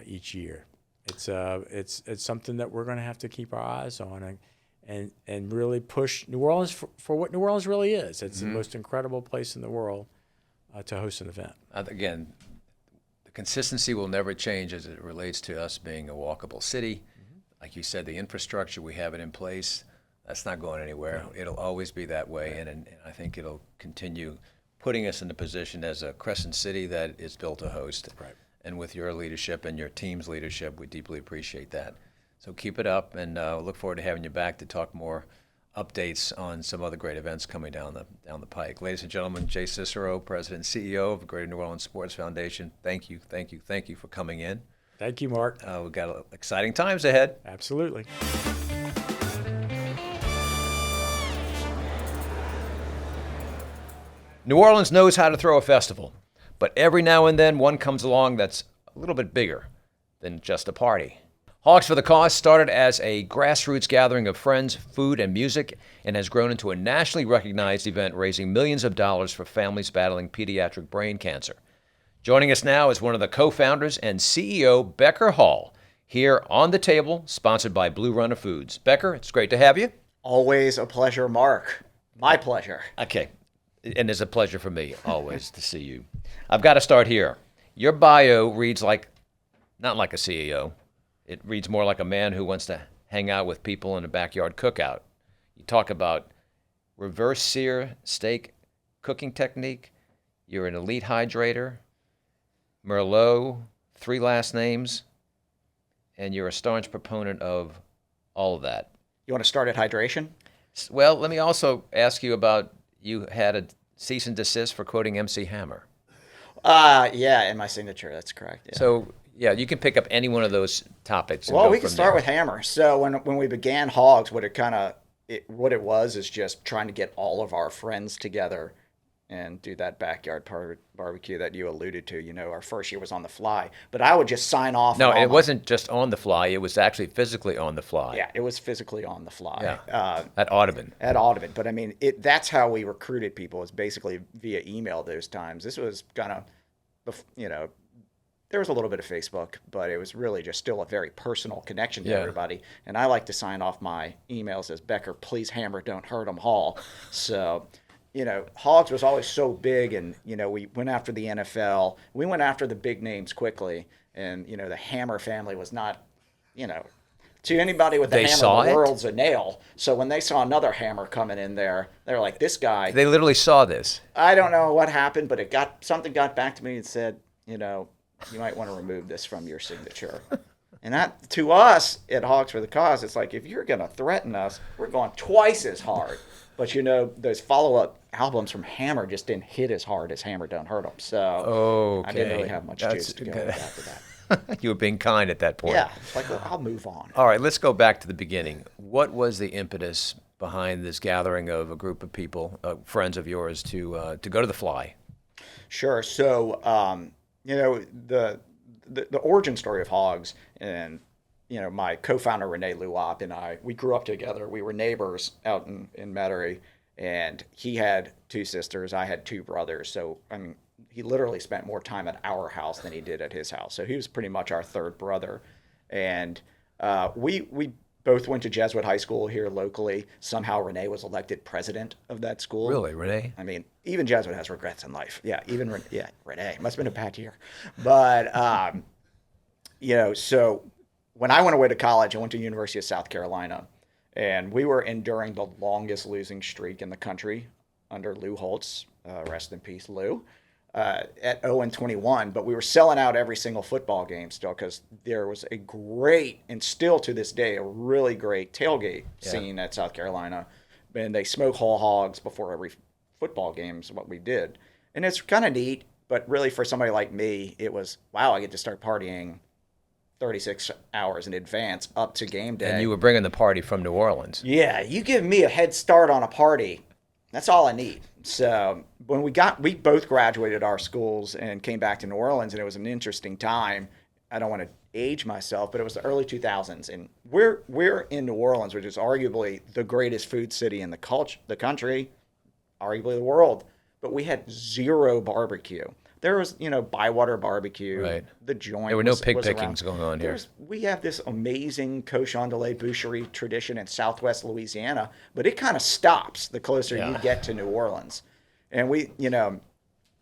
each year. It's something that we're going to have to keep our eyes on and really push New Orleans for what New Orleans really is. It's the most incredible place in the world to host an event. Again, the consistency will never change as it relates to us being a walkable city. Like you said, the infrastructure, we have it in place. That's not going anywhere. No. It'll always be that way, and I think it'll continue putting us in a position as a Crescent City that is built to host. Right. And with your leadership and your team's leadership, we deeply appreciate that. So keep it up, and look forward to having you back to talk more updates on some other great events coming down the pike. Ladies and gentlemen, Jay Cicero, President and CEO of the Greater New Orleans Sports Foundation. Thank you for coming in. Thank you, Mark. We've got exciting times ahead. Absolutely. New Orleans knows how to throw a festival, but every now and then one comes along that's a little bit bigger than just a party. Hogs for the Cause started as a grassroots gathering of friends, food, and music, and has grown into a nationally recognized event raising millions of dollars for families battling pediatric brain cancer. Joining us now is one of the co-founders and CEO, Becker Hall, here on the table, sponsored by Blue Runner Foods. Becker, it's great to have you. Always a pleasure, Mark. My pleasure. Okay. And it's a pleasure for me always to see you. I've got to start here. Your bio reads not like a CEO. It reads more like a man who wants to hang out with people in a backyard cookout. You talk about reverse sear steak cooking technique. You're an elite hydrator, Merlot, 3 last names, and you're a staunch proponent of all of that. You want to start at hydration? Well, let me also ask you about, you had a cease and desist for quoting MC Hammer. Yeah, in my signature, that's correct. Yeah. So, yeah, you can pick up any one of those topics. And Well, go we can from start there. with Hammer. So when we began Hogs, what it was is just trying to get all of our friends together and do that backyard barbecue that you alluded to. You know, our first year was on the fly, but I would just sign off. No, it wasn't just on the fly. It was actually physically on the fly. Yeah, it was physically on the fly. Yeah. At Audubon. At Audubon. But I mean, that's how we recruited people, is basically via email those times. This was kind of, you know, there was a little bit of Facebook, but it was really just still a very personal connection to everybody. And I like to sign off my emails as Becker, please hammer, don't hurt 'em, Hall. So, you know, Hogs was always so big, and, you know, we went after the NFL. We went after the big names quickly. And, you know, the Hammer family was not, you know, to anybody with the hammer, the world's a nail. So when they saw another hammer coming in there, they were like, this guy. They literally saw this. I don't know what happened, but something got back to me and said, you know, you might want to remove this from your signature. And that, to us at Hogs for the Cause, it's like, if you're going to threaten us, we're going twice as hard. But, you know, those follow-up albums from Hammer just didn't hit as hard as Hammer Don't Hurt 'Em. So I didn't really have much juice to go with after that. You were being kind at that point. Yeah, it's like, well, I'll move on. All right, let's go back to the beginning. What was the impetus behind this gathering of a group of people, friends of yours, to go to the Fly? Sure. So, you know, the origin story of Hogs, and, you know, my co-founder Renee Luop and I, we grew up together. We were neighbors out in Metairie, and he had 2 sisters. I had 2 brothers. So, I mean, he literally spent more time at our house than he did at his house. So he was pretty much our third brother. And we both went to Jesuit High School here locally. Somehow Renee was elected president of that school. Really, Renee? I mean, even Jesuit has regrets in life. Yeah, Renee. Must have been a bad year. But, you know, so when I went away to college, I went to the University of South Carolina. And we were enduring the longest losing streak in the country under Lou Holtz. Rest in peace, Lou. At 0-21, but we were selling out every single football game still, because there was a great, and still to this day, a really great tailgate scene at South Carolina. And they smoke whole hogs before every football game is what we did. And it's kind of neat, but really for somebody like me, it was, wow, I get to start partying 36 hours in advance up to game day. And you were bringing the party from New Orleans. Yeah, you give me a head start on a party, that's all I need. So when we both graduated our schools and came back to New Orleans, and it was an interesting time. I don't want to age myself, but it was the early 2000s, and we're in New Orleans, which is arguably the greatest food city in the country, arguably the world. But we had 0 barbecue. There was, you know, Bywater Barbecue, right. The Joint. There were no pig was pickings around. going on here. We have this amazing cochon de lait boucherie tradition in Southwest Louisiana, but it kind of stops the closer you get to New Orleans. And we, you know,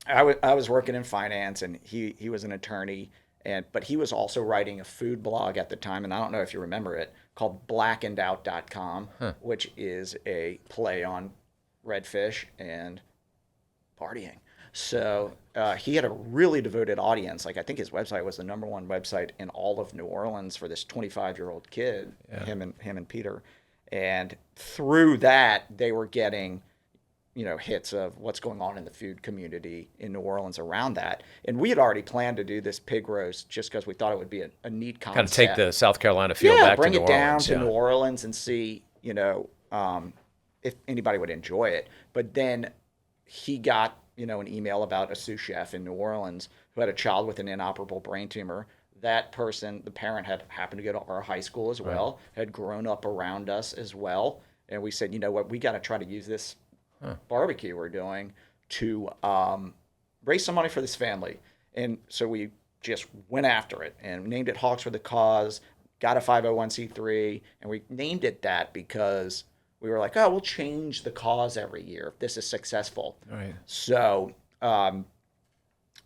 I was working in finance, and he was an attorney, but he was also writing a food blog at the time, and I don't know if you remember it, called blackenedout.com, which is a play on redfish and partying. So he had a really devoted audience. Like, I think his website was the #1 website in all of New Orleans for this 25-year-old kid, him and Peter. And through that, they were getting, you know, hits of what's going on in the food community in New Orleans around that. And we had already planned to do this pig roast just because we thought it would be a neat concept. Kind of take the South Carolina feel back to New Orleans. Bring it down to New Orleans and see, you know, if anybody would enjoy it. But then he got, you know, an email about a sous chef in New Orleans who had a child with an inoperable brain tumor. That person, the parent, had happened to go to our high school as well, had grown up around us as well. And we said, you know what, we got to try to use this barbecue we're doing to raise some money for this family. And so we just went after it and named it Hogs for the Cause, got a 501c3, and we named it that because we were like, oh, we'll change the cause every year if this is successful. Right. So,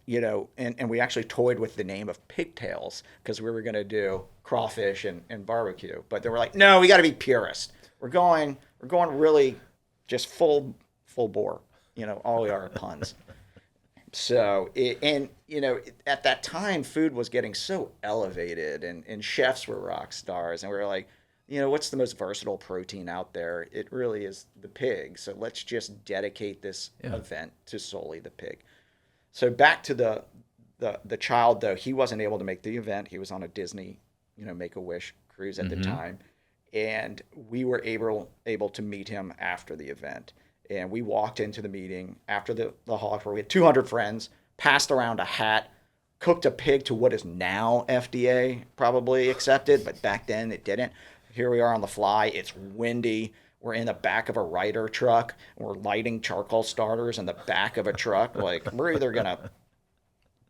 you know, and we actually toyed with the name of Pigtails because we were going to do crawfish and barbecue. But they were like, no, we got to be purist. We're going really just full bore. You know, all we are puns. So, at that time, food was getting so elevated, and chefs were rock stars, and we were like, what's the most versatile protein out there? It really is the pig. So let's just dedicate this event to solely the pig. So back to the child, though, he wasn't able to make the event. He was on a Disney, Make-A-Wish cruise at the time. And we were able to meet him after the event. And we walked into the meeting after the Hogs, where we had 200 friends, passed around a hat, cooked a pig to what is now FDA probably accepted, but back then it didn't. Here we are on the fly. It's windy. We're in the back of a Ryder truck. We're lighting charcoal starters in the back of a truck. Like, we're either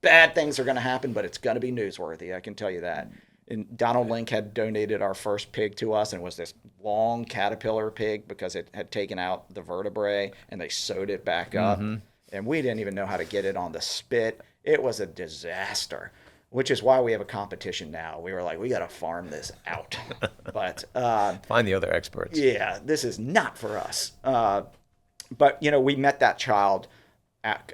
bad things are going to happen, but it's going to be newsworthy. I can tell you that. And Donald Link had donated our first pig to us, and it was this long caterpillar pig because it had taken out the vertebrae, and they sewed it back up. And we didn't even know how to get it on the spit. It was a disaster, which is why we have a competition now. We were like, we got to farm this out. But find the other experts. Yeah, this is not for us. But, we met that child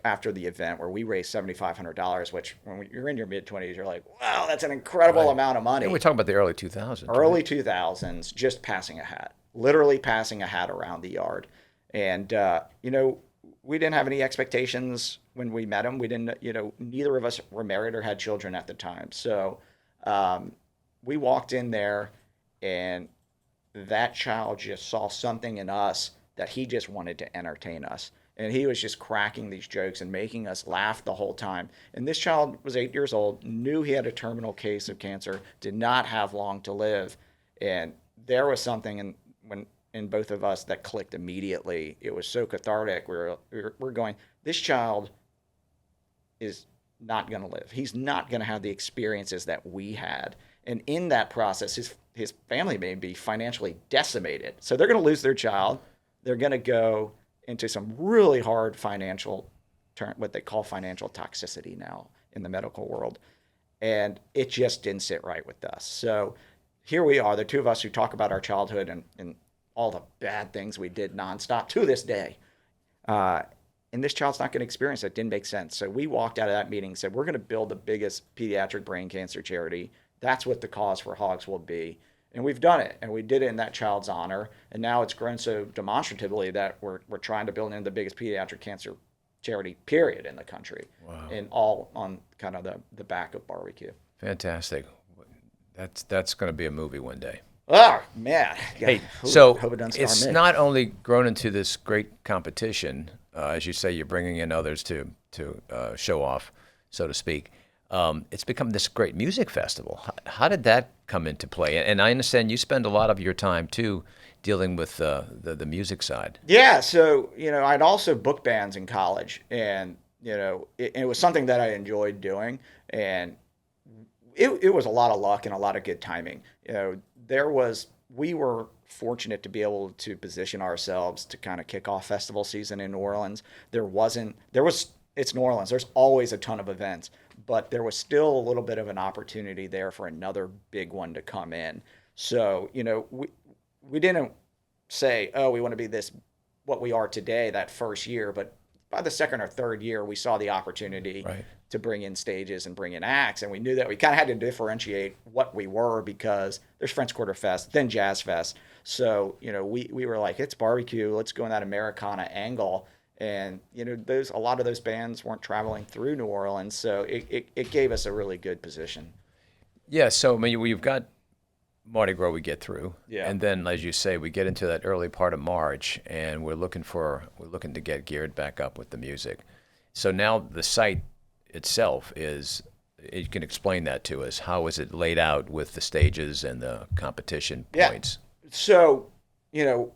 after the event where we raised $7,500, which when you're in your mid-20s, you're like, wow, that's an incredible amount of money. And we're talking about the early 2000s. Early 2000s, just passing a hat, literally passing a hat around the yard. And, we didn't have any expectations when we met him. We didn't, neither of us were married or had children at the time. So we walked in there, and that child just saw something in us that he just wanted to entertain us. And he was just cracking these jokes and making us laugh the whole time. And this child was 8 years old, knew he had a terminal case of cancer, did not have long to live. And there was something in both of us that clicked immediately. It was so cathartic. We're going, this child is not going to live. He's not going to have the experiences that we had. And in that process, his family may be financially decimated. So they're going to lose their child. They're going to go into some really hard what they call financial toxicity now in the medical world. And it just didn't sit right with us. So here we are, the two of us who talk about our childhood and all the bad things we did nonstop to this day. And this child's not going to experience it. It didn't make sense. So we walked out of that meeting and said, we're going to build the biggest pediatric brain cancer charity. That's what the cause for Hogs will be. And we've done it, and we did it in that child's honor. And now it's grown so demonstratively that we're trying to build in the biggest pediatric cancer charity, period, in the country. Wow. And all on kind of the back of barbecue. Fantastic. That's going to be a movie one day. Oh, man. Hey, so it's not only grown into this great competition, as you say, you're bringing in others to show off, so to speak. It's become this great music festival. How did that come into play? And I understand you spend a lot of your time, too, dealing with the music side. Yeah, so, I'd also book bands in college, and, it was something that I enjoyed doing, and it was a lot of luck and a lot of good timing. We were fortunate to be able to position ourselves to kind of kick off festival season in New Orleans. It's New Orleans. There's always a ton of events, but there was still a little bit of an opportunity there for another big one to come in. So, we didn't say, oh, we want to be what we are today that first year, but by the second or third year, we saw the opportunity to bring in stages and bring in acts. And we knew that we kind of had to differentiate what we were because there's French Quarter Fest, then Jazz Fest. So, we were like, it's barbecue. Let's go in that Americana angle. And, a lot of those bands weren't traveling through New Orleans. So it gave us a really good position. Yeah. So, we've got Mardi Gras we get through. Yeah. And then, as you say, we get into that early part of March, and we're looking to get geared back up with the music. So now the site itself you can explain that to us. How is it laid out with the stages and the competition points? So,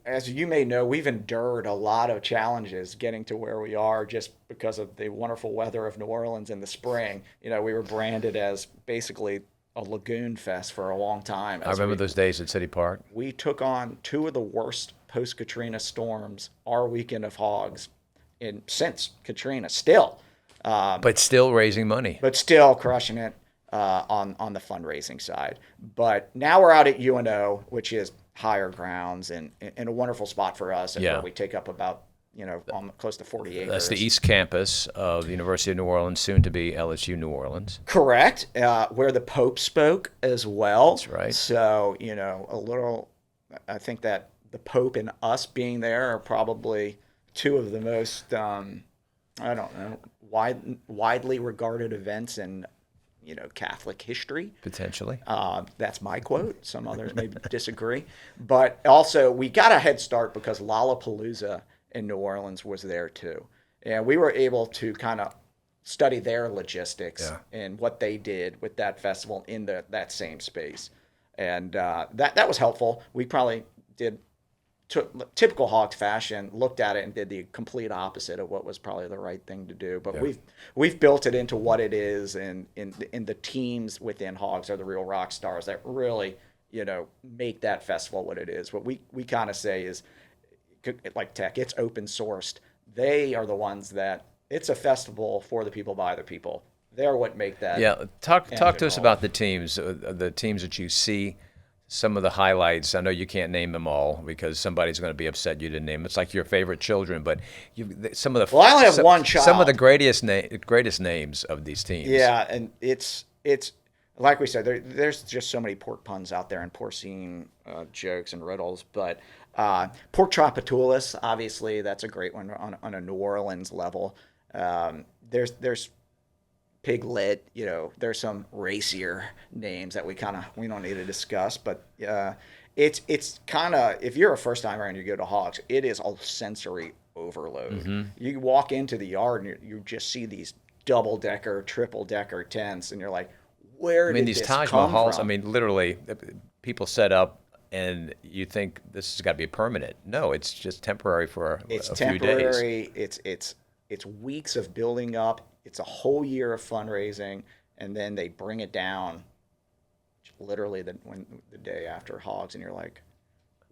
as you may know, we've endured a lot of challenges getting to where we are just because of the wonderful weather of New Orleans in the spring. We were branded as basically a lagoon fest for a long time. I remember those days at City Park. We took on two of the worst post-Katrina storms our weekend of Hogs since Katrina, still. But still raising money. But still crushing it on the fundraising side. But now we're out at UNO, which is higher grounds and a wonderful spot for us, and where we take up about close to 40 acres. That's the East Campus of the University of New Orleans, soon to be LSU New Orleans. Correct, where the Pope spoke as well. That's right. So, I think that the Pope and us being there are probably two of the most, widely regarded events in, Catholic history. Potentially. That's my quote. Some others may disagree. But also, we got a head start because Lollapalooza in New Orleans was there too. And we were able to kind of study their logistics and what they did with that festival in that same space. And that was helpful. We probably took typical Hogs fashion, looked at it and did the complete opposite of what was probably the right thing to do. But we've built it into what it is, and in the teams within Hogs are the real rock stars that really, make that festival what it is. What we kind of say is, like tech, it's open sourced. They are the ones that it's a festival for the people by the people. They're what make that. Yeah, talk to us about the teams that you see. Some of the highlights. I know you can't name them all because somebody's going to be upset you didn't name them. It's like your favorite children, but some of the. Well, I only have one child. Some of the greatest names of these teams. Yeah, and it's like we said, there's just so many pork puns out there and porcine jokes and riddles. But pork chopatulas, obviously, that's a great one on a New Orleans level. There's Piglet, there's some racier names that we don't need to discuss, but it's kind of, if you're a first timer and you go to Hogs, it is a sensory overload. Mm-hmm. You walk into the yard and you just see these double-decker, triple-decker tents, and you're like, where did these this Taj come Mahals, from? Literally, people set up and you think this has got to be permanent. No, it's just temporary for a few days. It's temporary. It's weeks of building up. It's a whole year of fundraising, and then they bring it down literally the day after Hogs, and you're like,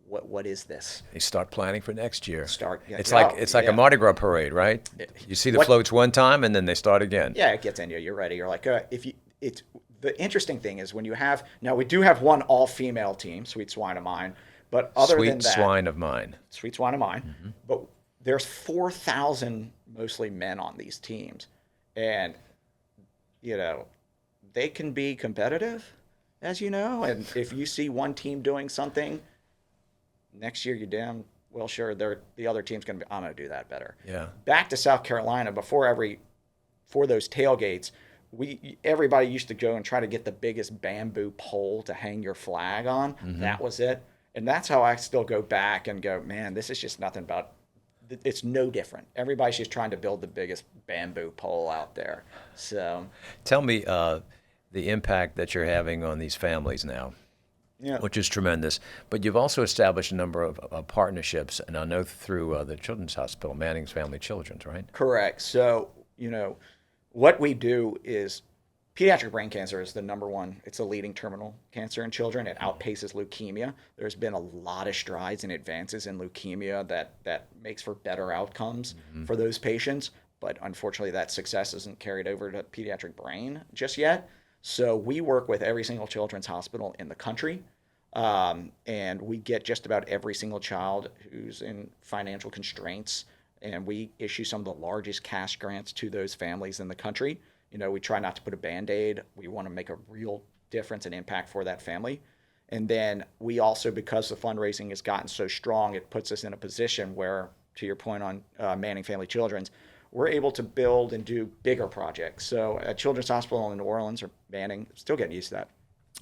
what is this? They start planning for next year. It's like a Mardi Gras parade, right? You see the floats one time, and then they start again. Yeah, it gets in you. You're ready. You're like, the interesting thing is when you have, now we do have one all-female team, Sweet Swine of Mine, but other than that. Sweet Swine of Mine. Sweet Swine of Mine. Mm-hmm. But there's 4,000 mostly men on these teams. And, they can be competitive, as you know. And if you see one team doing something, next year you're damn well sure the other team's going to be, I'm going to do that better. Yeah. Back to South Carolina, for those tailgates, everybody used to go and try to get the biggest bamboo pole to hang your flag on. Mm-hmm. That was it. And that's how I still go back and go, man, this is just nothing but. It's no different. Everybody's just trying to build the biggest bamboo pole out there. So, tell me the impact that you're having on these families now, which is tremendous. But you've also established a number of partnerships, and I know through the Children's Hospital, Manning's Family Children's, right? Correct. So, what we do is pediatric brain cancer is the number one. It's a leading terminal cancer in children. It outpaces leukemia. There's been a lot of strides and advances in leukemia that makes for better outcomes for those patients. But unfortunately, that success isn't carried over to pediatric brain just yet. So we work with every single children's hospital in the country. And we get just about every single child who's in financial constraints. And we issue some of the largest cash grants to those families in the country. We try not to put a Band-Aid. We want to make a real difference and impact for that family. And then we also, because the fundraising has gotten so strong, it puts us in a position where, to your point on Manning Family Children's, we're able to build and do bigger projects. So at Children's Hospital in New Orleans, or Manning, still getting used to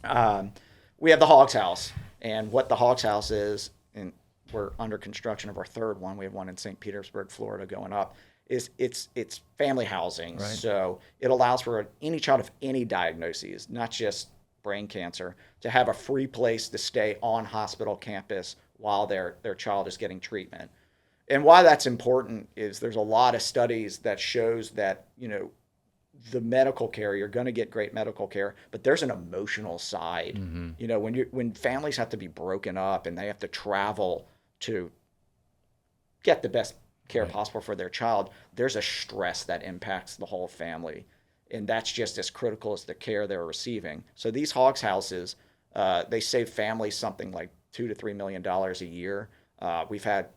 that, we have the Hogs House. And what the Hogs House is, and we're under construction of our third one. We have one in St. Petersburg, Florida, going up. It's family housing. Right. So it allows for any child of any diagnoses, not just brain cancer, to have a free place to stay on hospital campus while their child is getting treatment. And why that's important is there's a lot of studies that shows that, the medical care, you're going to get great medical care, but there's an emotional side. Mm-hmm. When families have to be broken up and they have to travel to get the best care possible for their child, there's a stress that impacts the whole family. And that's just as critical as the care they're receiving. So these Hogs houses, they save families something like $2 to $3 million a year. We've had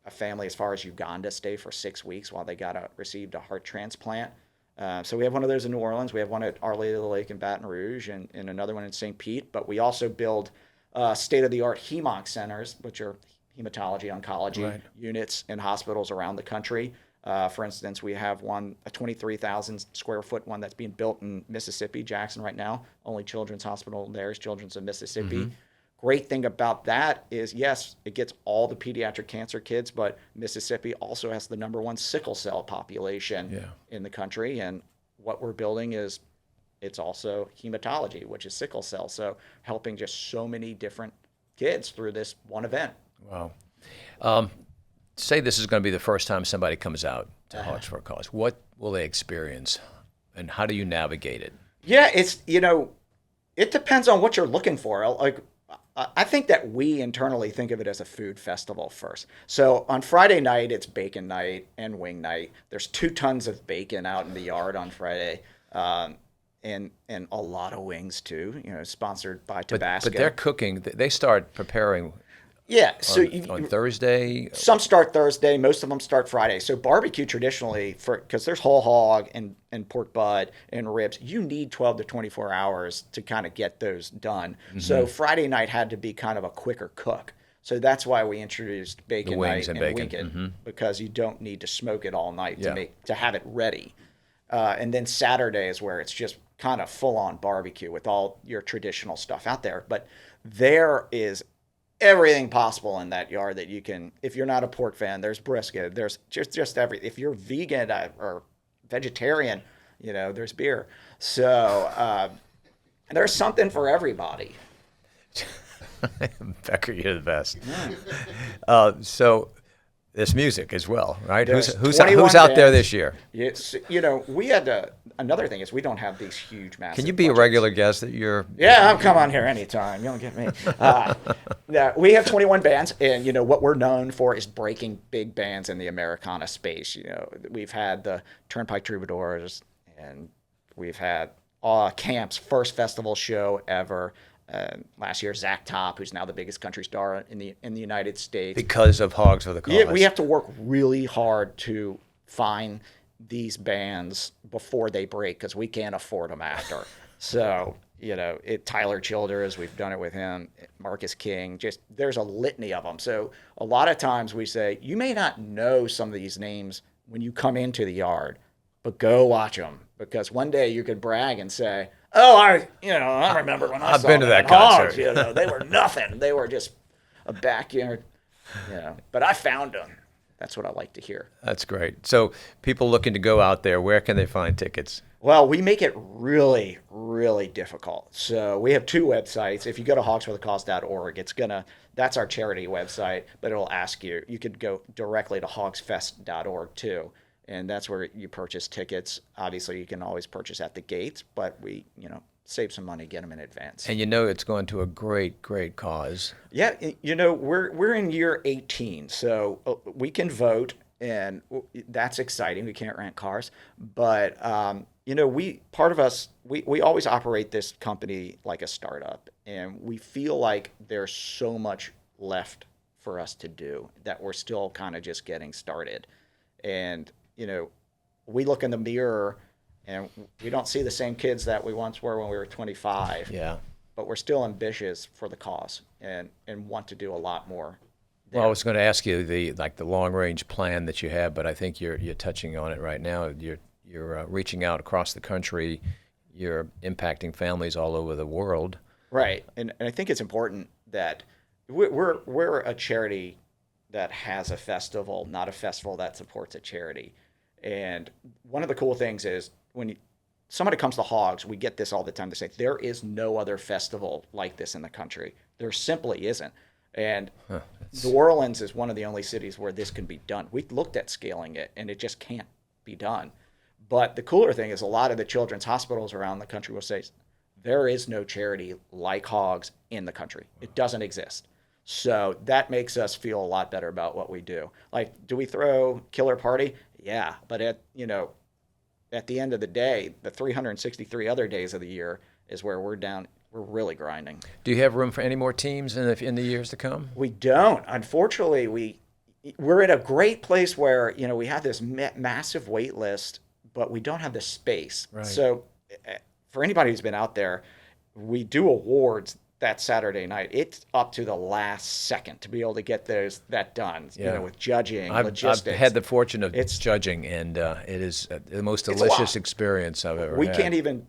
a family as far as Uganda stay for 6 weeks while they received a heart transplant. So we have one of those in New Orleans. We have one at Our Lady of the Lake in Baton Rouge, and another one in St. Pete. But we also build state-of-the-art HEMONC centers, which are hematology oncology units in hospitals around the country. For instance, we have a 23,000 square foot one that's being built in Mississippi, Jackson right now. Only children's hospital there is Children's of Mississippi. Great thing about that is, yes, it gets all the pediatric cancer kids, but Mississippi also has the #1 sickle cell population in the country. And what we're building it's also hematology, which is sickle cell. So helping just so many different kids through this one event. Wow. Say this is going to be the first time somebody comes out to Hogs for a Cause. What will they experience, and how do you navigate it? Yeah, it depends on what you're looking for. Like, I think that we internally think of it as a food festival first. So on Friday night, it's bacon night and wing night. There's 2 tons of bacon out in the yard on Friday, and a lot of wings too. Sponsored by Tabasco. But they're cooking. They start preparing. Yeah, so on Thursday. Some start Thursday, most of them start Friday. So barbecue traditionally, because there's whole hog and pork butt and ribs, you need 12 to 24 hours to kind of get those done. So Friday night had to be kind of a quicker cook. So that's why we introduced bacon night and weekend, because you don't need to smoke it all night to have it ready. And then Saturday is where it's just kind of full on barbecue with all your traditional stuff out there. But there is everything possible in that yard that you can. If you're not a pork fan, there's brisket. There's just everything. If you're vegan or vegetarian, there's beer. So there's something for everybody. Becker, you're the best. So there's music as well, right? Who's out there this year? We had another thing is we don't have these huge, massive. Can you be a regular guest at your? Yeah, I'll come on here anytime. You don't get me. We have 21 bands, and what we're known for is breaking big bands in the Americana space. We've had the Turnpike Troubadours, and we've had Camp's first festival show ever. Last year, Zach Top, who's now the biggest country star in the United States, because of Hogs for the Cause. Yeah, we have to work really hard to find these bands before they break because we can't afford them after. So Tyler Childers, we've done it with him. Marcus King, there's a litany of them. So a lot of times we say you may not know some of these names when you come into the yard, but go watch them because one day you could brag and say, "Oh, I remember when I've saw been to them that at concert." Hogs, they were nothing. They were just a backyard, But I found them. That's what I like to hear. That's great. So people looking to go out there, where can they find tickets? Well, we make it really, really difficult. So we have 2 websites. If you go to hogsforthecause.org, that's our charity website, but it'll ask you. You could go directly to hogsfest.org too. And that's where you purchase tickets. Obviously, you can always purchase at the gates, but we, save some money, get them in advance. And it's going to a great, great cause. Yeah, we're in year 18, so we can vote, and that's exciting. We can't rent cars, but we always operate this company like a startup, and we feel like there's so much left for us to do that we're still kind of just getting started, and we look in the mirror. And we don't see the same kids that we once were when we were 25. Yeah. But we're still ambitious for the cause and want to do a lot more. Well, I was going to ask you the long range plan that you have, but I think you're touching on it right now. You're reaching out across the country. You're impacting families all over the world. Right, and I think it's important that we're a charity that has a festival, not a festival that supports a charity. And one of the cool things is when somebody comes to Hogs, we get this all the time. They say, there is no other festival like this in the country. There simply isn't. And New Orleans is one of the only cities where this can be done. We looked at scaling it, and it just can't be done. But the cooler thing is a lot of the children's hospitals around the country will say, there is no charity like Hogs in the country. It doesn't exist. So that makes us feel a lot better about what we do. Like, do we throw killer party? Yeah, but at the end of the day, the 363 other days of the year is where we're really grinding. Do you have room for any more teams in the years to come? We don't. Unfortunately, we're in a great place where, we have this massive wait list, but we don't have the space. Right. So for anybody who's been out there, we do awards that Saturday night. It's up to the last second to be able to get that done, with judging, logistics. I've had the fortune of judging, and it is the most delicious experience I've ever had. We can't even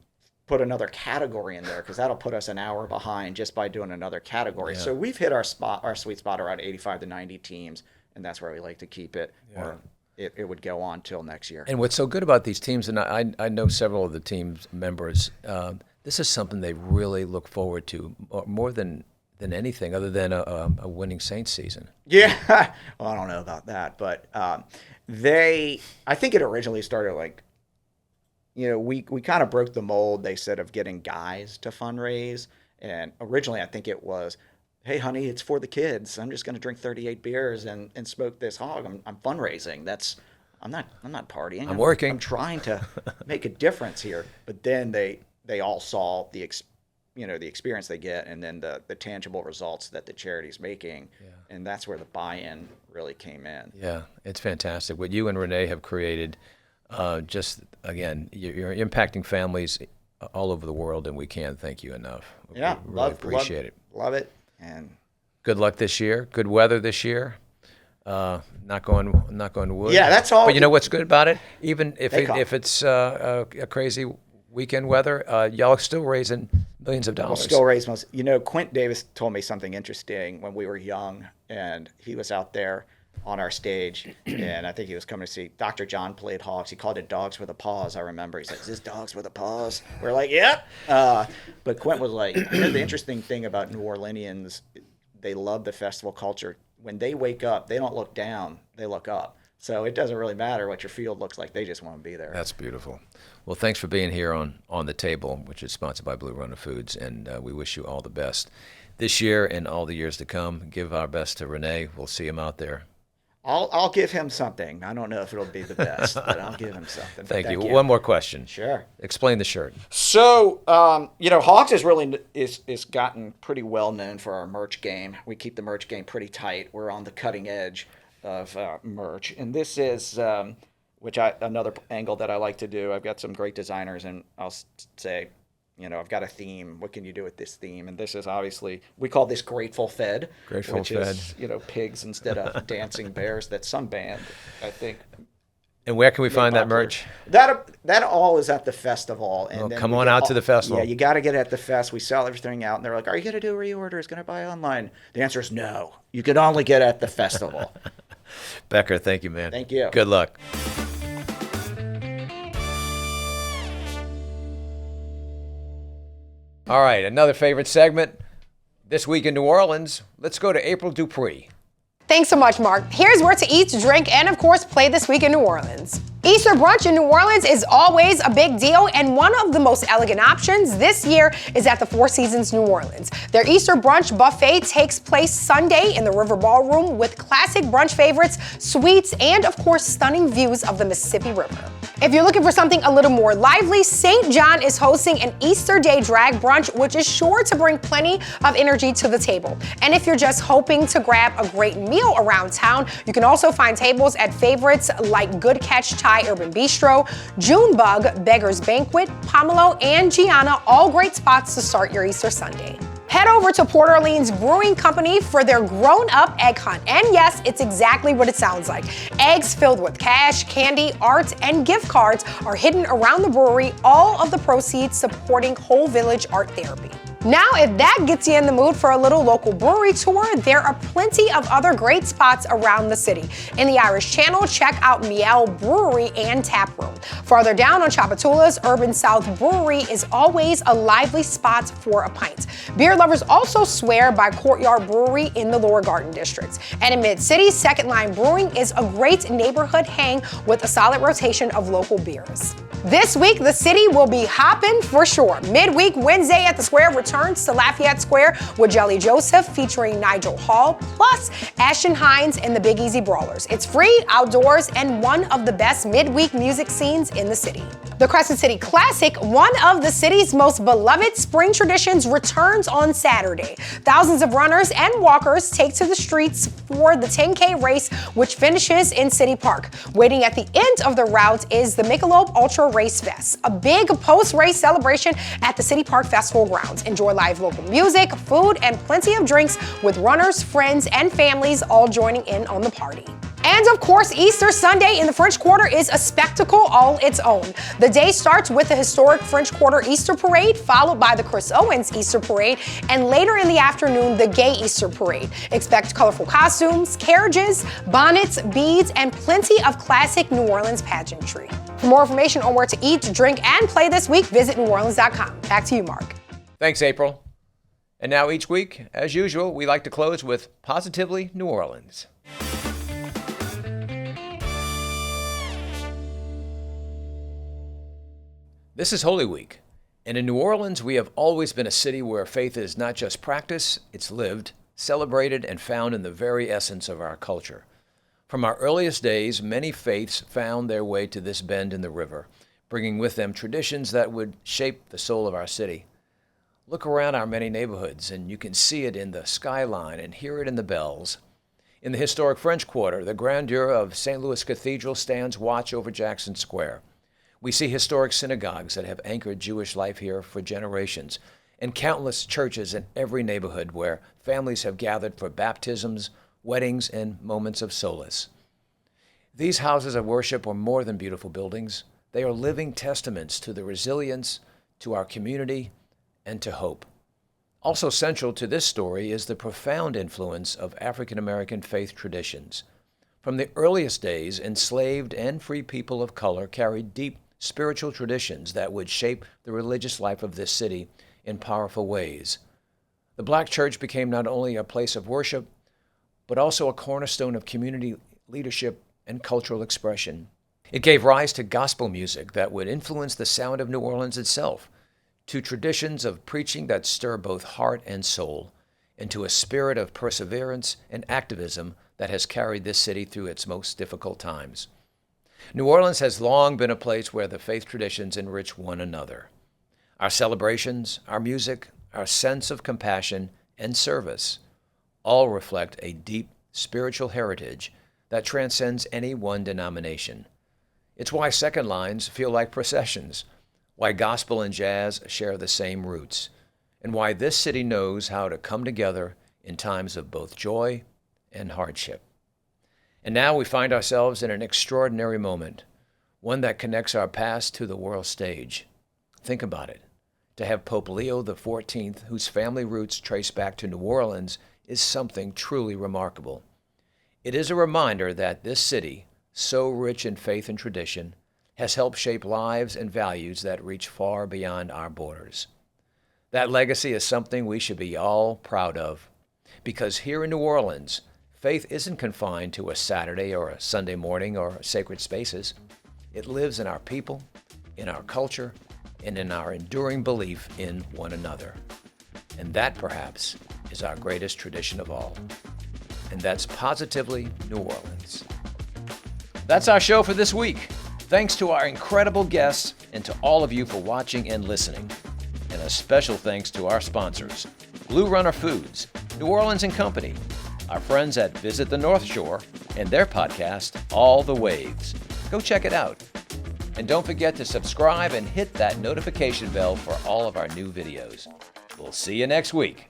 put another category in there because that'll put us an hour behind just by doing another category. So we've hit our sweet spot around 85 to 90 teams, and that's where we like to keep it. Or it would go on till next year. And what's so good about these teams, and I know several of the team's members, this is something they really look forward to more than anything other than a winning Saints season. Yeah, well, I don't know about that, but I think it originally started we kind of broke the mold, they said, of getting guys to fundraise. And originally I think it was, hey, honey, it's for the kids. I'm just going to drink 38 beers and smoke this hog. I'm fundraising. I'm not partying. I'm working. I'm trying to make a difference here. But then they all saw the experience they get, and then the tangible results that the charity's making, and that's where the buy-in really came in. Yeah, it's fantastic. What you and Renee have created, just again, you're impacting families all over the world, and we can't thank you enough. Yeah, we really appreciate it. Love it, and good luck this year. Good weather this year. Knock on wood. Yeah, that's all. But you know what's good about it? Even if it's a crazy weekend weather, y'all are still raising millions of dollars. We'll still raise most. Quint Davis told me something interesting when we were young, and he was out there on our stage, and I think he was coming to see Dr. John played Hogs. He called it Dogs with a Pause. I remember. He's like, "Is this Dogs with a Pause?" We're like, "Yep." But Quint was like, the interesting thing about New Orleanians, they love the festival culture. When they wake up, they don't look down; they look up. So it doesn't really matter what your field looks like. They just want to be there. That's beautiful. Well, thanks for being here on The Table, which is sponsored by Blue Runner Foods, and we wish you all the best this year and all the years to come. Give our best to Renee. We'll see him out there. I'll give him something. I don't know if it'll be the best, but I'll give him something. Thank you. One more question. Sure. Explain the shirt. So, Hogs is gotten pretty well known for our merch game. We keep the merch game pretty tight. We're on the cutting edge of merch, and this is another angle that I like to do. I've got some great designers, and I'll say, I've got a theme. What can you do with this theme? And this is obviously, we call this Grateful Fed, which is pigs instead of dancing bears. That some band, I think. And where can we find that merch? That all is at the festival. And come on out to the festival. Yeah, you got to get at the fest. We sell everything out, and they're like, "Are you going to do reorders? Going to buy online?" The answer is no. You can only get at the festival. Becker, thank you, man. Thank you. Good luck. All right, another favorite segment. This week in New Orleans, let's go to April Dupree. Thanks so much, Mark. Here's where to eat, drink, and of course, play this week in New Orleans. Easter brunch in New Orleans is always a big deal, and one of the most elegant options this year is at the Four Seasons New Orleans. Their Easter brunch buffet takes place Sunday in the River Ballroom with classic brunch favorites, sweets, and of course, stunning views of the Mississippi River. If you're looking for something a little more lively, St. John is hosting an Easter Day drag brunch, which is sure to bring plenty of energy to the table. And if you're just hoping to grab a great meal around town, you can also find tables at favorites like Good Catch Thai Urban Bistro, Junebug, Beggar's Banquet, Pomelo, and Gianna, all great spots to start your Easter Sunday. Head over to Port Orleans Brewing Company for their grown-up egg hunt. And yes, it's exactly what it sounds like. Eggs filled with cash, candy, art, and gift cards are hidden around the brewery, all of the proceeds supporting Whole Village Art Therapy. Now, if that gets you in the mood for a little local brewery tour, there are plenty of other great spots around the city. In the Irish Channel, check out Miel Brewery and Tap Room. Farther down on Chapatula's Urban South Brewery is always a lively spot for a pint. Beer lovers also swear by Courtyard Brewery in the Lower Garden Districts. And in Mid-City, Second Line Brewing is a great neighborhood hang with a solid rotation of local beers. This week, the city will be hopping for sure. Midweek Wednesday at the Square, we're returns to Lafayette Square with Jelly Joseph featuring Nigel Hall, plus Ashton Hines and the Big Easy Brawlers. It's free, outdoors, and one of the best midweek music scenes in the city. The Crescent City Classic, one of the city's most beloved spring traditions, returns on Saturday. Thousands of runners and walkers take to the streets for the 10K race, which finishes in City Park. Waiting at the end of the route is the Michelob Ultra Race Fest, a big post-race celebration at the City Park Festival grounds. Enjoy live local music, food, and plenty of drinks with runners, friends, and families all joining in on the party. And of course, Easter Sunday in the French Quarter is a spectacle all its own. The day starts with the historic French Quarter Easter Parade, followed by the Chris Owens Easter Parade, and later in the afternoon, the Gay Easter Parade. Expect colorful costumes, carriages, bonnets, beads, and plenty of classic New Orleans pageantry. For more information on where to eat, drink, and play this week, visit neworleans.com. Back to you, Mark. Thanks, April. And now each week, as usual, we like to close with Positively New Orleans. This is Holy Week, and in New Orleans, we have always been a city where faith is not just practice, it's lived, celebrated, and found in the very essence of our culture. From our earliest days, many faiths found their way to this bend in the river, bringing with them traditions that would shape the soul of our city. Look around our many neighborhoods, and you can see it in the skyline and hear it in the bells. In the historic French Quarter, the grandeur of St. Louis Cathedral stands watch over Jackson Square. We see historic synagogues that have anchored Jewish life here for generations, and countless churches in every neighborhood where families have gathered for baptisms, weddings, and moments of solace. These houses of worship are more than beautiful buildings. They are living testaments to the resilience, to our community, and to hope. Also central to this story is the profound influence of African American faith traditions. From the earliest days, enslaved and free people of color carried deep spiritual traditions that would shape the religious life of this city in powerful ways. The Black church became not only a place of worship, but also a cornerstone of community leadership and cultural expression. It gave rise to gospel music that would influence the sound of New Orleans itself, to traditions of preaching that stir both heart and soul, and to a spirit of perseverance and activism that has carried this city through its most difficult times. New Orleans has long been a place where the faith traditions enrich one another. Our celebrations, our music, our sense of compassion and service all reflect a deep spiritual heritage that transcends any one denomination. It's why second lines feel like processions, why gospel and jazz share the same roots, and why this city knows how to come together in times of both joy and hardship. And now we find ourselves in an extraordinary moment, one that connects our past to the world stage. Think about it. To have Pope Leo XIV, whose family roots trace back to New Orleans, is something truly remarkable. It is a reminder that this city, so rich in faith and tradition, has helped shape lives and values that reach far beyond our borders. That legacy is something we should be all proud of, because here in New Orleans, faith isn't confined to a Saturday or a Sunday morning or sacred spaces. It lives in our people, in our culture, and in our enduring belief in one another. And that, perhaps, is our greatest tradition of all. And that's Positively New Orleans. That's our show for this week. Thanks to our incredible guests and to all of you for watching and listening. And a special thanks to our sponsors, Blue Runner Foods, New Orleans & Company, our friends at Visit the North Shore, and their podcast, All the Waves. Go check it out. And don't forget to subscribe and hit that notification bell for all of our new videos. We'll see you next week.